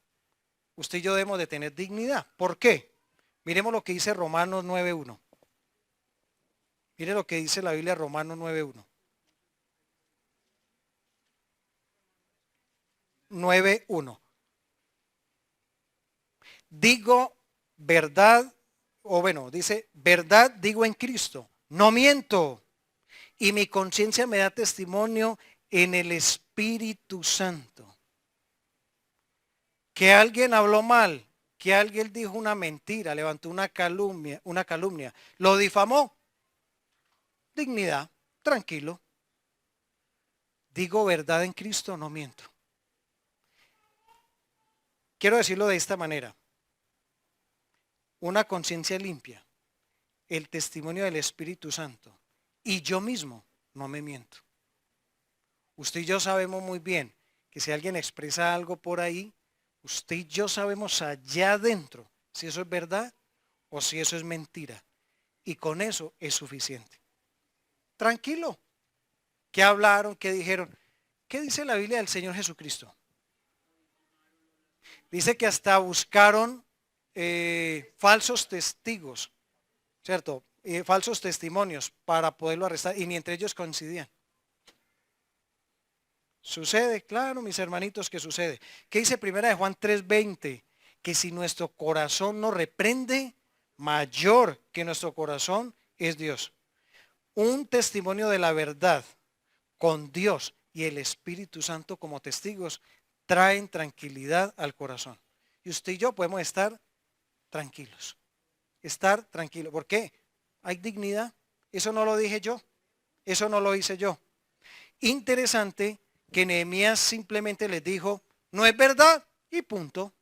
usted y yo debemos de tener dignidad. ¿Por qué? Miremos lo que dice Romanos 9.1. Mire lo que dice la Biblia, Romanos 9.1. 9.1. Digo verdad, o bueno, dice, verdad digo en Cristo, no miento. Y mi conciencia me da testimonio en el Espíritu Santo. Que alguien habló mal, que alguien dijo una mentira, levantó una calumnia, lo difamó. Dignidad, tranquilo. Digo verdad en Cristo, no miento. Quiero decirlo de esta manera. Una conciencia limpia, el testimonio del Espíritu Santo y yo mismo no me miento. Usted y yo sabemos muy bien que si alguien expresa algo por ahí, usted y yo sabemos allá adentro si eso es verdad o si eso es mentira. Y con eso es suficiente. Tranquilo. ¿Qué hablaron? ¿Qué dijeron? ¿Qué dice la Biblia del Señor Jesucristo? Dice que hasta buscaron falsos testigos, ¿cierto? Falsos testimonios para poderlo arrestar y ni entre ellos coincidían. Sucede, claro, mis hermanitos, que sucede. ¿Qué dice primera de Juan 3:20? Que si nuestro corazón no reprende, mayor que nuestro corazón es Dios. Un testimonio de la verdad con Dios y el Espíritu Santo como testigos traen tranquilidad al corazón. Y usted y yo podemos estar tranquilos. Estar tranquilos. ¿Por qué? Hay dignidad. Eso no lo dije yo. Eso no lo hice yo. Interesante que Nehemías simplemente les dijo, no es verdad y punto.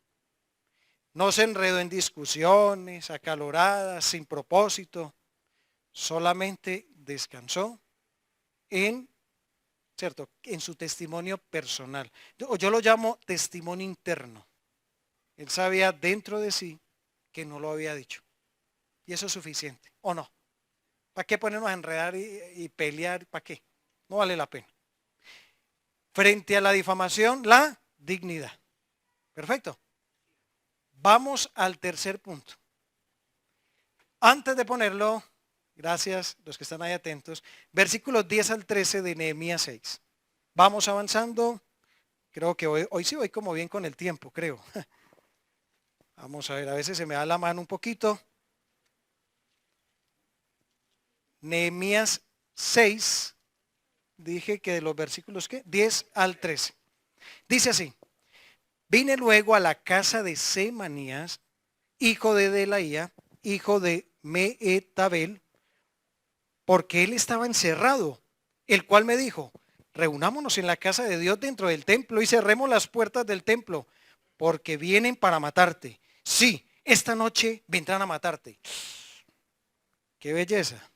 No se enredó en discusiones acaloradas, sin propósito. Solamente descansó en, ¿cierto?, en su testimonio personal. Yo lo llamo testimonio interno. Él sabía dentro de sí que no lo había dicho. Y eso es suficiente, ¿o no? ¿Para qué ponernos a enredar y pelear? ¿Para qué? No vale la pena. Frente a la difamación, la dignidad. Perfecto. Vamos al tercer punto. Antes de ponerlo, gracias los que están ahí atentos, versículos 10 al 13 de Nehemías 6. Vamos avanzando. Creo que hoy sí voy como bien con el tiempo, creo. Vamos a ver, a veces se me da la mano un poquito. Nehemías 6, dije que de los versículos, ¿qué? 10 al 13. Dice así, vine luego a la casa de Semanías, hijo de Delaía, hijo de Mehetabel, porque él estaba encerrado, el cual me dijo, reunámonos en la casa de Dios dentro del templo y cerremos las puertas del templo, porque vienen para matarte. Sí, esta noche vendrán a matarte. ¡Qué belleza!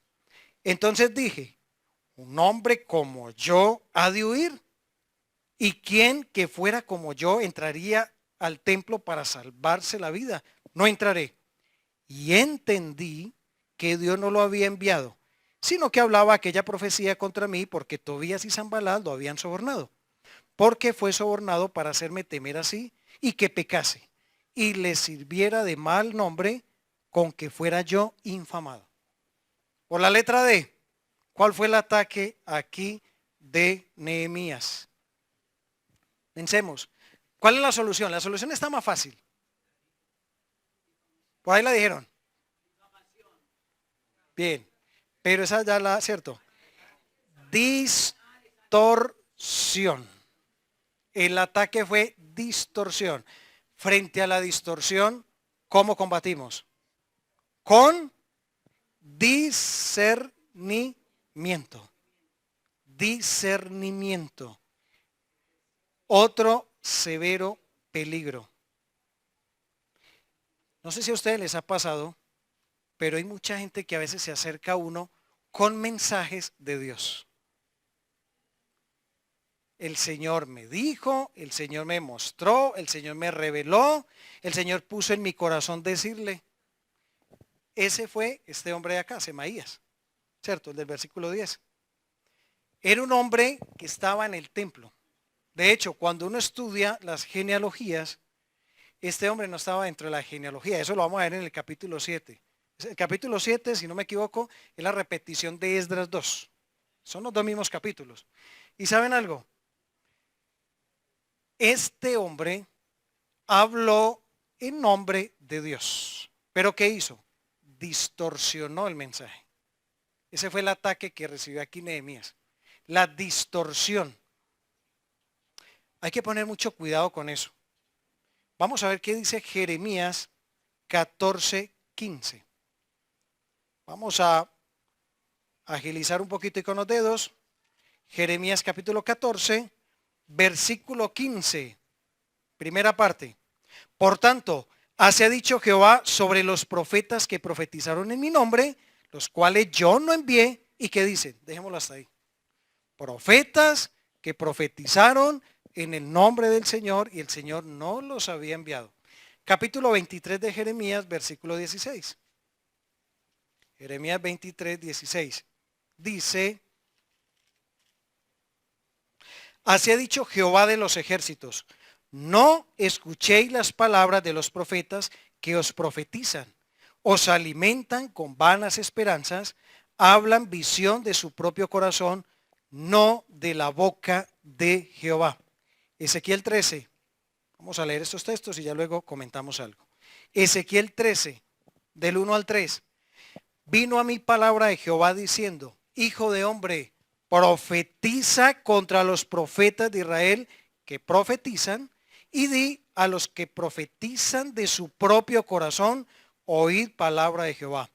Entonces dije, un hombre como yo ha de huir. ¿Y quién que fuera como yo entraría al templo para salvarse la vida? No entraré. Y entendí que Dios no lo había enviado, sino que hablaba aquella profecía contra mí porque Tobías y Sanballat lo habían sobornado, porque fue sobornado para hacerme temer así y que pecase y le sirviera de mal nombre con que fuera yo infamado. Por la letra D, ¿cuál fue el ataque aquí de Nehemías? Pensemos, ¿cuál es la solución? La solución está más fácil. Por ahí la dijeron. Bien, pero esa ya la, ¿cierto? Distorsión. El ataque fue distorsión. Frente a la distorsión, ¿cómo combatimos? Con discernimiento. Discernimiento. Otro severo peligro. No sé si a ustedes les ha pasado, pero hay mucha gente que a veces se acerca a uno con mensajes de Dios. El Señor me dijo, el Señor me mostró, el Señor me reveló, el Señor puso en mi corazón decirle. Ese fue este hombre de acá, Semaías, ¿cierto? El del versículo 10. Era un hombre que estaba en el templo. De hecho, cuando uno estudia las genealogías, este hombre no estaba dentro de la genealogía. Eso lo vamos a ver en el capítulo 7. El capítulo 7, si no me equivoco, es la repetición de Esdras 2. Son los dos mismos capítulos. ¿Y saben algo? Este hombre habló en nombre de Dios. ¿Pero qué hizo? Distorsionó el mensaje. Ese fue el ataque que recibió aquí Nehemías. La distorsión. Hay que poner mucho cuidado con eso. Vamos a ver qué dice Jeremías 14:15. Vamos a agilizar un poquito y con los dedos. Jeremías capítulo 14, versículo 15. Primera parte. Por tanto, así ha dicho Jehová sobre los profetas que profetizaron en mi nombre, los cuales yo no envié. ¿Y qué dicen? Dejémoslo hasta ahí. Profetas que profetizaron en el nombre del Señor y el Señor no los había enviado. Capítulo 23 de Jeremías, versículo 16. Jeremías 23, 16. Dice, así ha dicho Jehová de los ejércitos, no escuchéis las palabras de los profetas que os profetizan, os alimentan con vanas esperanzas, hablan visión de su propio corazón, no de la boca de Jehová. Ezequiel 13, vamos a leer estos textos y ya luego comentamos algo. Ezequiel 13, del 1 al 3. Vino a mí palabra de Jehová diciendo, hijo de hombre, profetiza contra los profetas de Israel que profetizan y di a los que profetizan de su propio corazón, oíd palabra de Jehová.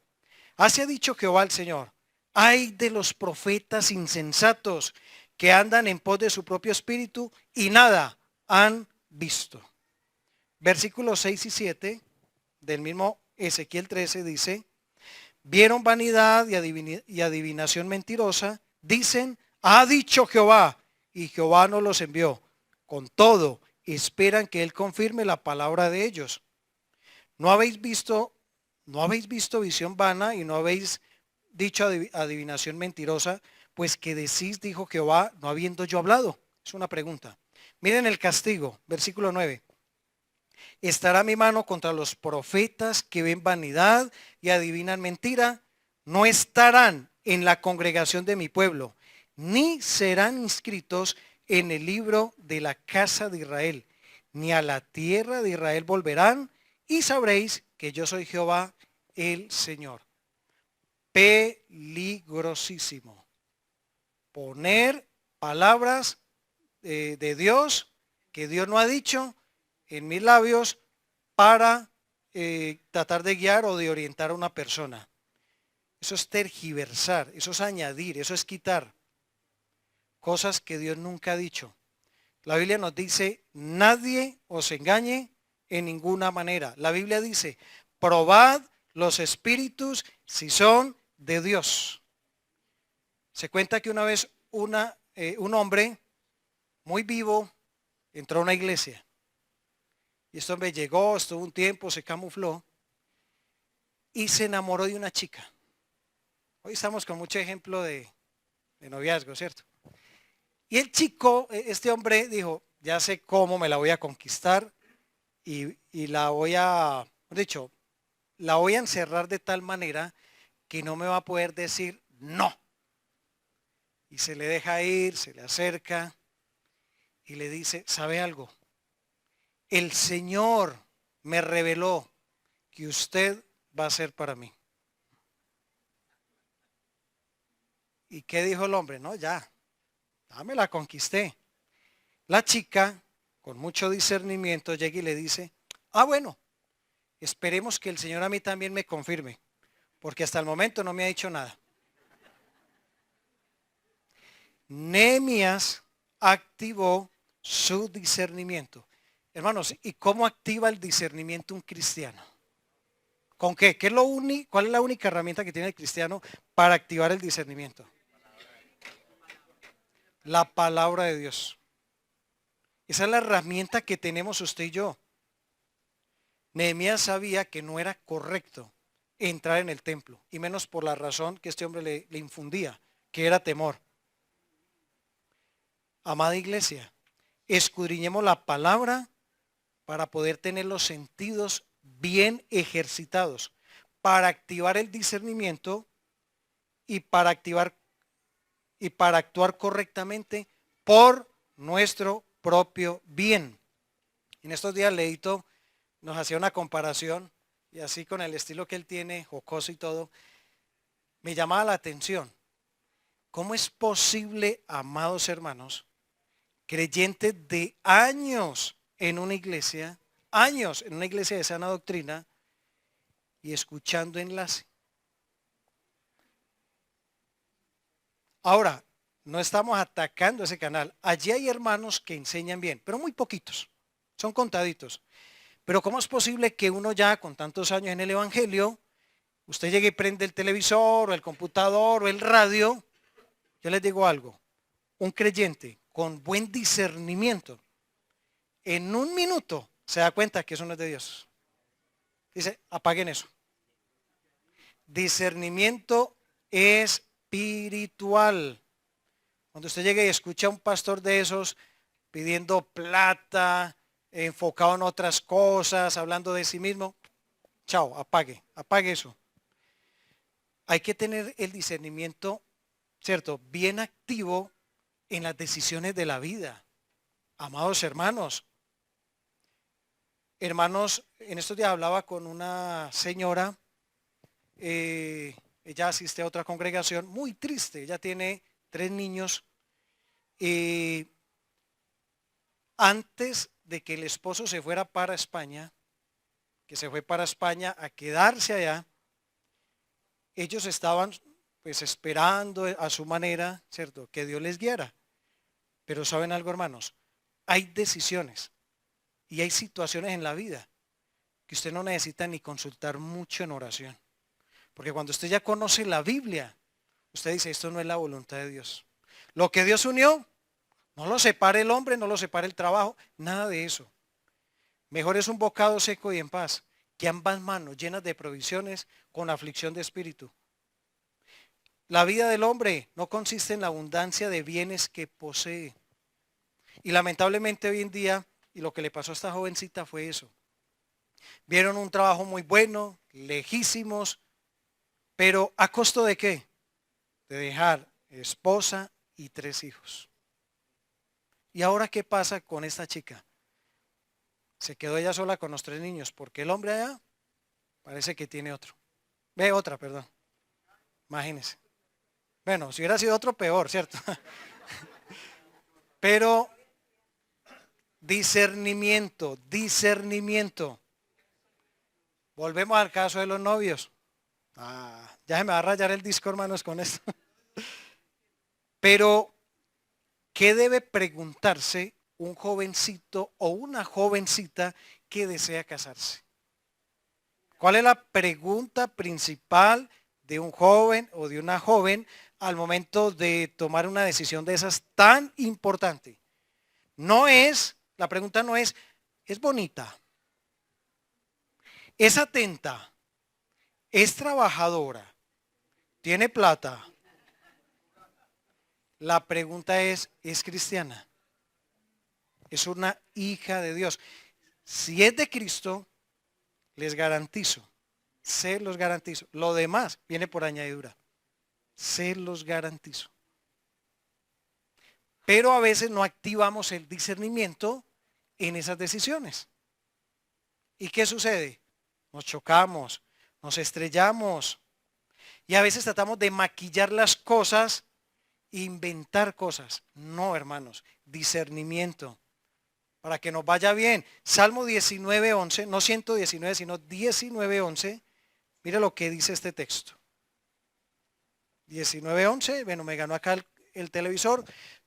Así ha dicho Jehová el Señor, ay de los profetas insensatos que andan en pos de su propio espíritu y nada han visto. Versículos 6 y 7 del mismo Ezequiel 13 dice, vieron vanidad y adivinación mentirosa, dicen, ha dicho Jehová, y Jehová no los envió. Con todo, esperan que él confirme la palabra de ellos. No habéis visto visión vana y no habéis dicho adivinación mentirosa, pues que decís, dijo Jehová, no habiendo yo hablado. Es una pregunta. Miren el castigo, versículo 9. Estará mi mano contra los profetas que ven vanidad y adivinan mentira. No estarán en la congregación de mi pueblo, ni serán inscritos en el libro de la casa de Israel, ni a la tierra de Israel volverán, y sabréis que yo soy Jehová el Señor. Peligrosísimo. Poner palabras de Dios que Dios no ha dicho en mis labios para tratar de guiar o de orientar a una persona. Eso es tergiversar, eso es añadir, eso es quitar cosas que Dios nunca ha dicho. La Biblia nos dice, nadie os engañe en ninguna manera. La Biblia dice, probad los espíritus si son de Dios. Se cuenta que una vez un hombre muy vivo entró a una iglesia. Y este hombre llegó, estuvo un tiempo, se camufló y se enamoró de una chica. Hoy estamos con mucho ejemplo de noviazgo, ¿cierto? Y el chico, este hombre dijo, ya sé cómo me la voy a conquistar y la voy a, dicho, la voy a encerrar de tal manera que no me va a poder decir no. Y se le deja ir, se le acerca y le dice, ¿sabe algo? El Señor me reveló que usted va a ser para mí. ¿Y qué dijo el hombre? No, ya me la conquisté. La chica, con mucho discernimiento, llega y le dice, bueno, esperemos que el Señor a mí también me confirme, porque hasta el momento no me ha dicho nada. Nehemías activó su discernimiento. Hermanos, ¿y cómo activa el discernimiento un cristiano? ¿Con qué? ¿Cuál es la única herramienta que tiene el cristiano para activar el discernimiento? La palabra de Dios. Esa es la herramienta que tenemos usted y yo. Nehemías sabía que no era correcto entrar en el templo, y menos por la razón que este hombre le infundía, que era temor. Amada iglesia, escudriñemos la palabra para poder tener los sentidos bien ejercitados, para activar el discernimiento y y para actuar correctamente por nuestro propio bien. En estos días Leito nos hacía una comparación y así con el estilo que él tiene, jocoso y todo, me llamaba la atención. ¿Cómo es posible, amados hermanos, creyentes de años en una iglesia de sana doctrina y escuchando enlace? Ahora, no estamos atacando ese canal. Allí hay hermanos que enseñan bien, pero muy poquitos, son contaditos. Pero ¿cómo es posible que uno ya con tantos años en el evangelio, usted llegue y prende el televisor o el computador o el radio? Yo les digo algo, un creyente con buen discernimiento, en un minuto se da cuenta que eso no es de Dios. Dice, apaguen eso. Discernimiento espiritual. Cuando usted llegue y escucha a un pastor de esos pidiendo plata, enfocado en otras cosas, hablando de sí mismo, chao, apague eso. Hay que tener el discernimiento, ¿cierto?, bien activo en las decisiones de la vida. Amados hermanos, en estos días hablaba con una señora, ella asiste a otra congregación, muy triste, ella tiene 3 niños, y antes de que el esposo se fuera para España, que se fue para España a quedarse allá, ellos estaban pues esperando a su manera, ¿cierto?, que Dios les guiara. Pero ¿saben algo, hermanos? Hay decisiones y hay situaciones en la vida que usted no necesita ni consultar mucho en oración. Porque cuando usted ya conoce la Biblia, usted dice, esto no es la voluntad de Dios. Lo que Dios unió, no lo separe el hombre, no lo separe el trabajo, nada de eso. Mejor es un bocado seco y en paz que ambas manos llenas de provisiones con aflicción de espíritu. La vida del hombre no consiste en la abundancia de bienes que posee. Y lamentablemente hoy en día, y lo que le pasó a esta jovencita fue eso. Vieron un trabajo muy bueno, lejísimos, pero ¿a costo de qué? De dejar esposa y 3 hijos. ¿Y ahora qué pasa con esta chica? Se quedó ella sola con los 3 niños, porque el hombre allá parece que tiene otro. Otra, perdón. Imagínense. Bueno, si hubiera sido otro, peor, ¿cierto? Pero discernimiento. Volvemos al caso de los novios. Ya se me va a rayar el disco, hermanos, con esto. Pero, ¿qué debe preguntarse un jovencito o una jovencita que desea casarse? ¿Cuál es la pregunta principal de un joven o de una joven al momento de tomar una decisión de esas tan importante? La pregunta no es bonita, es atenta, es trabajadora, tiene plata. La pregunta ¿es cristiana? Es una hija de Dios. Si es de Cristo, les garantizo, se los garantizo. Lo demás viene por añadidura. Se los garantizo. Pero a veces no activamos el discernimiento en esas decisiones. ¿Y qué sucede? Nos chocamos, nos estrellamos. Y a veces tratamos de maquillar las cosas, inventar cosas. No, hermanos, discernimiento. Para que nos vaya bien. Salmo 19:11, no 119, sino 19:11. Mire lo que dice este texto. 19:11, bueno, me ganó acá el televisor.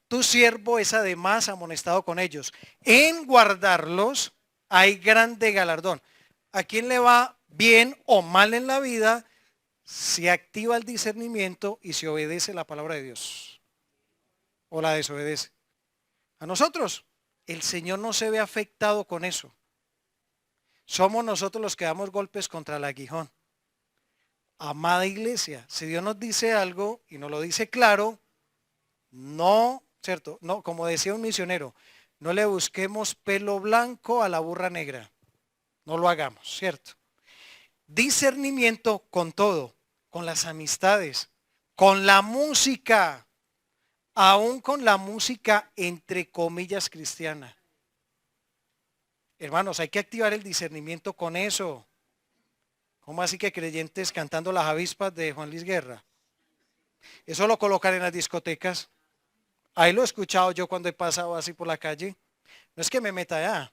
Tu siervo es además amonestado con ellos. En guardarlos hay grande galardón. ¿A quién le va bien o mal en la vida? Si activa el discernimiento y si obedece la palabra de Dios. O la desobedece. A nosotros, el Señor no se ve afectado con eso. Somos nosotros los que damos golpes contra el aguijón. Amada iglesia, si Dios nos dice algo y nos lo dice claro, no, ¿cierto? No, como decía un misionero, no le busquemos pelo blanco a la burra negra. No lo hagamos, ¿cierto? Discernimiento con todo, con las amistades, con la música, aún con la música entre comillas cristiana. Hermanos, hay que activar el discernimiento con eso. ¿Cómo así que creyentes cantando las avispas de Juan Luis Guerra? Eso lo colocan en las discotecas. Ahí lo he escuchado yo cuando he pasado así por la calle. No es que me meta allá,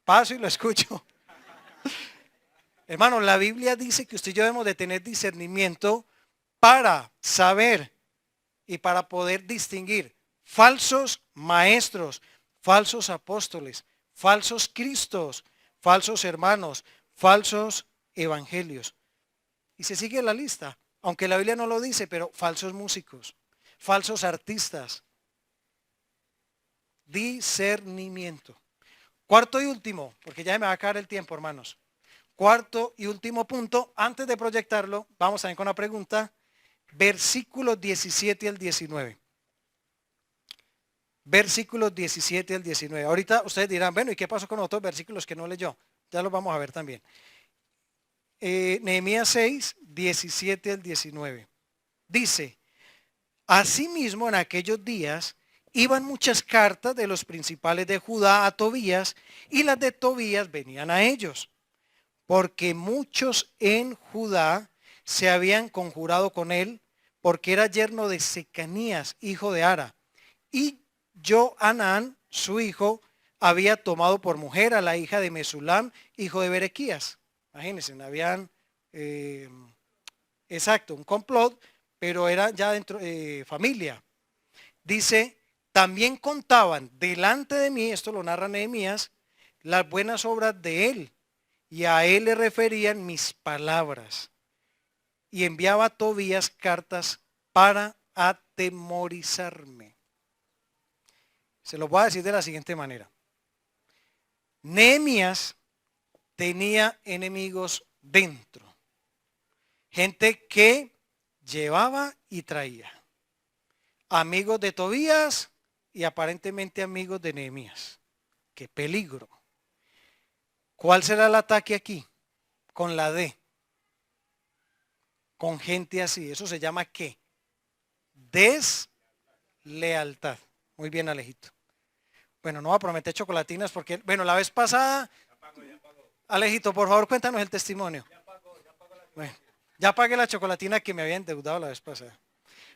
paso y lo escucho. Hermano, la Biblia dice que usted y yo debemos de tener discernimiento para saber y para poder distinguir falsos maestros, falsos apóstoles, falsos cristos, falsos hermanos, falsos evangelios. Y se sigue la lista, aunque la Biblia no lo dice, pero falsos músicos, falsos artistas. Discernimiento. Cuarto y último, porque ya me va a acabar el tiempo, hermanos. Cuarto y último punto, antes de proyectarlo, vamos a ir con la pregunta, versículos 17 al 19. Versículos 17 al 19. Ahorita ustedes dirán, bueno, ¿y qué pasó con otros versículos que no leyó? Ya los vamos a ver también. Nehemías 6, 17 al 19. Dice, asimismo en aquellos días iban muchas cartas de los principales de Judá a Tobías, y las de Tobías venían a ellos, porque muchos en Judá se habían conjurado con él, porque era yerno de Secanías, hijo de Ara, y Johanán, su hijo, había tomado por mujer a la hija de Mesulam, hijo de Berequías. Imagínense, habían, exacto, un complot, pero era ya dentro de familia. Dice, también contaban delante de mí, esto lo narra Nehemías, las buenas obras de él, y a él le referían mis palabras. Y enviaba a Tobías cartas para atemorizarme. Se lo voy a decir de la siguiente manera. Nehemías tenía enemigos dentro. Gente que llevaba y traía. Amigos de Tobías y aparentemente amigos de Nehemías. ¡Qué peligro! ¿Cuál será el ataque aquí? Con la D. Con gente así. Eso se llama ¿qué? Deslealtad. Muy bien, Alejito. Bueno, no va a prometer chocolatinas porque, bueno, la vez pasada, Alejito, por favor, cuéntanos el testimonio. Bueno, ya pagué la chocolatina que me había endeudado la vez pasada.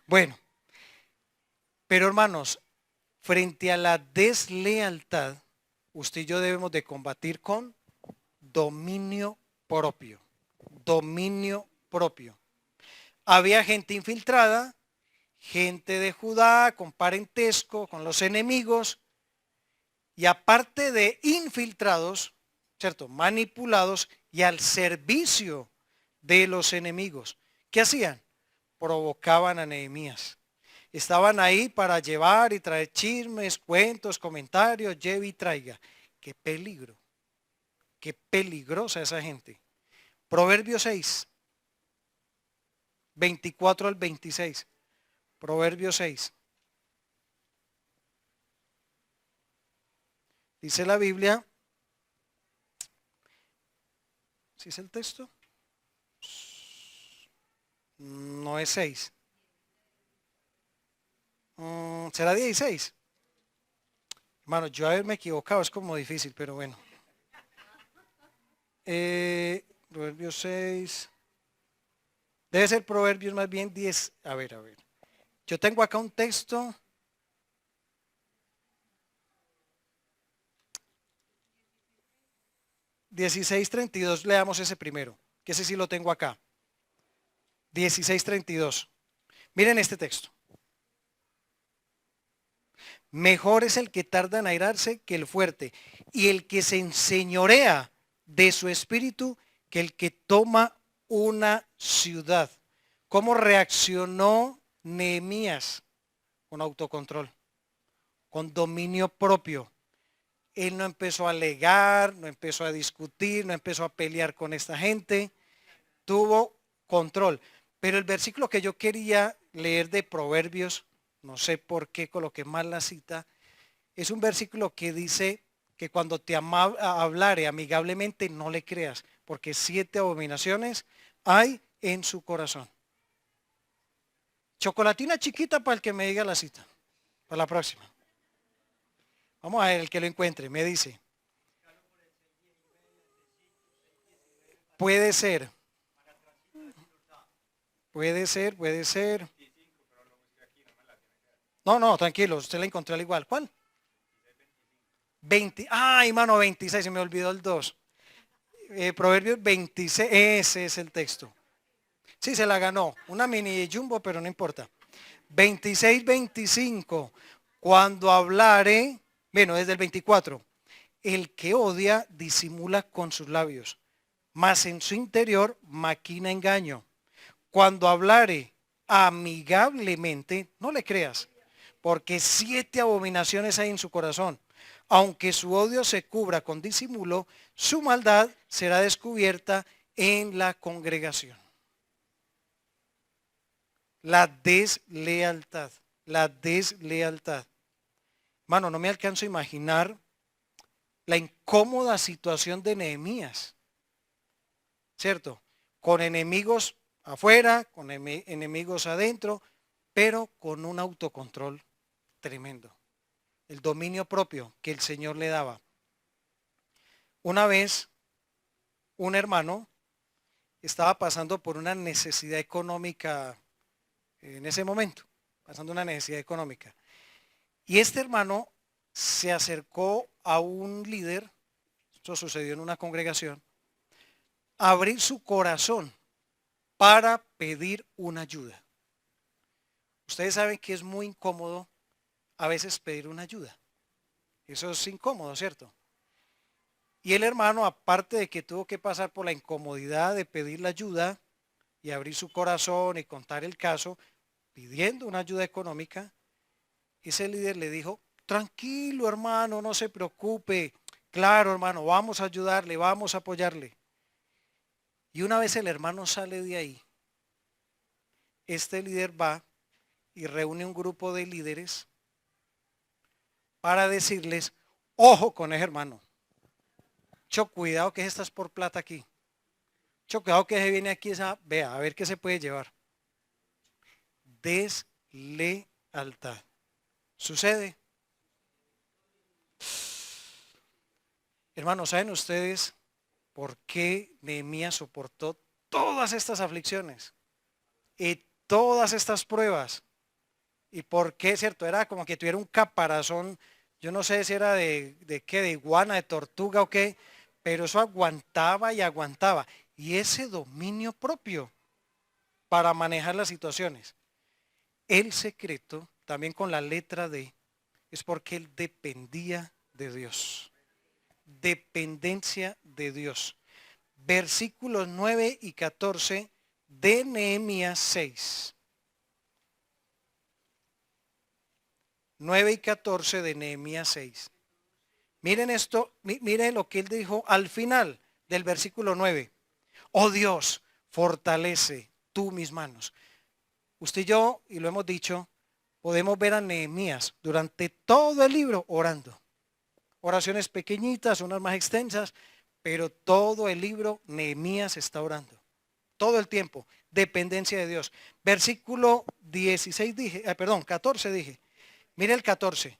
Bueno, pero hermanos, frente a la deslealtad, usted y yo debemos de combatir con dominio propio. Dominio propio. Había gente infiltrada, gente de Judá con parentesco, con los enemigos, y aparte de infiltrados, ¿cierto? Manipulados y al servicio de los enemigos. ¿Qué hacían? Provocaban a Nehemías. Estaban ahí para llevar y traer chismes, cuentos, comentarios, lleve y traiga. Qué peligro. Qué peligrosa esa gente. Proverbio 6. 24 al 26. Proverbios 6. Dice la Biblia, ¿sí es el texto? No es 6. ¿Será 16? Hermano, yo haberme equivocado es como difícil, pero bueno. Proverbios 6. Debe ser Proverbios más bien 10. A ver. Yo tengo acá un texto. 16:32, leamos ese primero, que ese sí lo tengo acá. 16:32. Miren este texto. Mejor es el que tarda en airarse que el fuerte, y el que se enseñorea de su espíritu que el que toma una ciudad. ¿Cómo reaccionó Nehemías? Con autocontrol, con dominio propio. Él no empezó a alegar, no empezó a discutir, no empezó a pelear con esta gente. Tuvo control. Pero el versículo que yo quería leer de Proverbios, no sé por qué coloqué mal la cita, es un versículo que dice que cuando te hablare amigablemente no le creas, porque 7 abominaciones hay en su corazón. Chocolatina chiquita para el que me diga la cita, para la próxima. Vamos a ver el que lo encuentre, me dice. Puede ser. Puede ser. No, tranquilo, usted la encontró al igual. ¿Cuál? 20. Ay, mano, 26, se me olvidó el 2. Proverbios 26, ese es el texto. Sí, se la ganó. Una mini jumbo, pero no importa. 26, 25. Cuando hablare, bueno, desde el 24. El que odia disimula con sus labios, mas en su interior maquina engaño. Cuando hablare amigablemente, no le creas, porque 7 abominaciones hay en su corazón. Aunque su odio se cubra con disimulo, su maldad será descubierta en la congregación. La deslealtad, la deslealtad. Mano, no me alcanzo a imaginar la incómoda situación de Nehemías, ¿cierto? Con enemigos afuera, con enemigos adentro, pero con un autocontrol tremendo. El dominio propio que el Señor le daba. Una vez, un hermano estaba pasando por una necesidad económica en ese momento, pasando una necesidad económica. Y este hermano se acercó a un líder, esto sucedió en una congregación, a abrir su corazón para pedir una ayuda. Ustedes saben que es muy incómodo a veces pedir una ayuda. Eso es incómodo, ¿cierto? Y el hermano, aparte de que tuvo que pasar por la incomodidad de pedir la ayuda y abrir su corazón y contar el caso, pidiendo una ayuda económica, ese líder le dijo, tranquilo hermano, no se preocupe, claro hermano, vamos a ayudarle, vamos a apoyarle. Y una vez el hermano sale de ahí, este líder va y reúne un grupo de líderes para decirles, ojo con ese hermano. Mucho cuidado que estás por plata aquí. Mucho cuidado que se viene aquí vea, a ver qué se puede llevar. Deslealtad. ¿Sucede? Hermanos, ¿saben ustedes por qué Nehemías soportó todas estas aflicciones y todas estas pruebas? ¿Y por qué, cierto? Era como que tuviera un caparazón, yo no sé si era de qué, de iguana, de tortuga o qué, pero eso aguantaba y aguantaba. Y ese dominio propio para manejar las situaciones. El secreto, también con la letra D, es porque él dependía de Dios. Dependencia de Dios. Versículos 9 y 14 de Nehemías 6. 9 y 14 de Nehemías 6. Miren esto, miren lo que él dijo al final del versículo 9. Oh Dios, fortalece tú mis manos. Usted y yo, y lo hemos dicho, podemos ver a Nehemías durante todo el libro orando. Oraciones pequeñitas, unas más extensas, pero todo el libro Nehemías está orando. Todo el tiempo, dependencia de Dios. Versículo 14 dije. Mire el 14.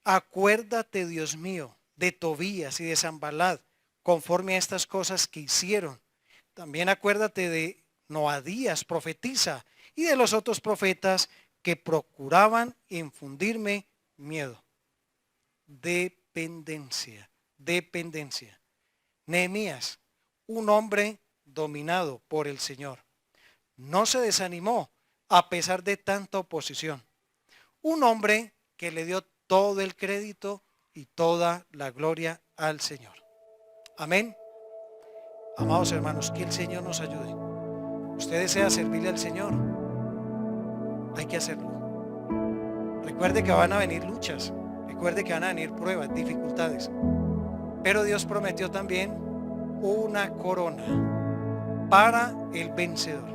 Acuérdate, Dios mío, de Tobías y de Sanballat, conforme a estas cosas que hicieron. También acuérdate de Noadías, profetiza, y de los otros profetas que procuraban infundirme miedo. Dependencia. Nehemías, un hombre dominado por el Señor, no se desanimó a pesar de tanta oposición. Un hombre que le dio todo el crédito y toda la gloria al Señor. Amén. Amados hermanos, que el Señor nos ayude. Usted desea servirle al Señor, hay que hacerlo. Recuerde que van a venir luchas, recuerde que van a venir pruebas, dificultades, pero Dios prometió también una corona para el vencedor.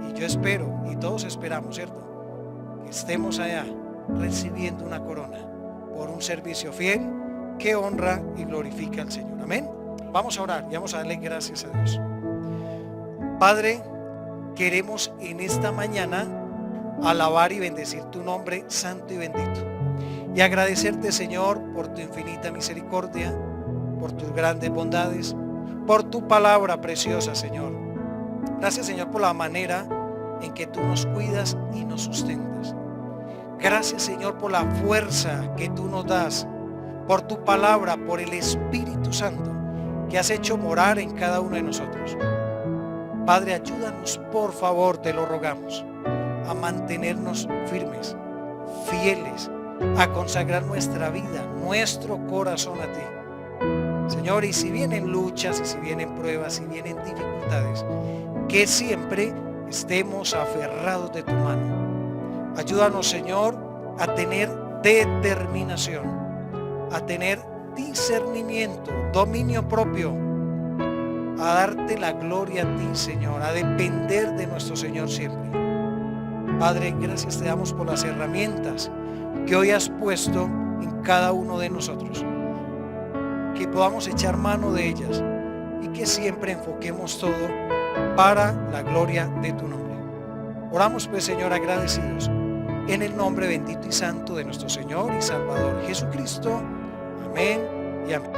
Y yo espero, y todos esperamos, ¿cierto?, que estemos allá recibiendo una corona por un servicio fiel que honra y glorifica al Señor. Amén. Vamos a orar y vamos a darle gracias a Dios. Padre, queremos en esta mañana alabar y bendecir tu nombre santo y bendito, y agradecerte, Señor, por tu infinita misericordia, por tus grandes bondades, por tu palabra preciosa, Señor. Gracias, Señor, por la manera en que tú nos cuidas y nos sustentas. Gracias, Señor, por la fuerza que tú nos das, por tu palabra, por el Espíritu Santo que has hecho morar en cada uno de nosotros. Padre, ayúdanos, por favor, te lo rogamos, a mantenernos firmes, fieles, a consagrar nuestra vida, nuestro corazón a ti. Señor, y si vienen luchas, y si vienen pruebas, si vienen dificultades, que siempre estemos aferrados de tu mano. Ayúdanos, Señor, a tener determinación, a tener discernimiento, dominio propio, a darte la gloria a ti, Señor, a depender de nuestro Señor siempre. Padre, gracias te damos por las herramientas que hoy has puesto en cada uno de nosotros, que podamos echar mano de ellas y que siempre enfoquemos todo para la gloria de tu nombre. Oramos pues, Señor, agradecidos en el nombre bendito y santo de nuestro Señor y Salvador Jesucristo. Amén y amén.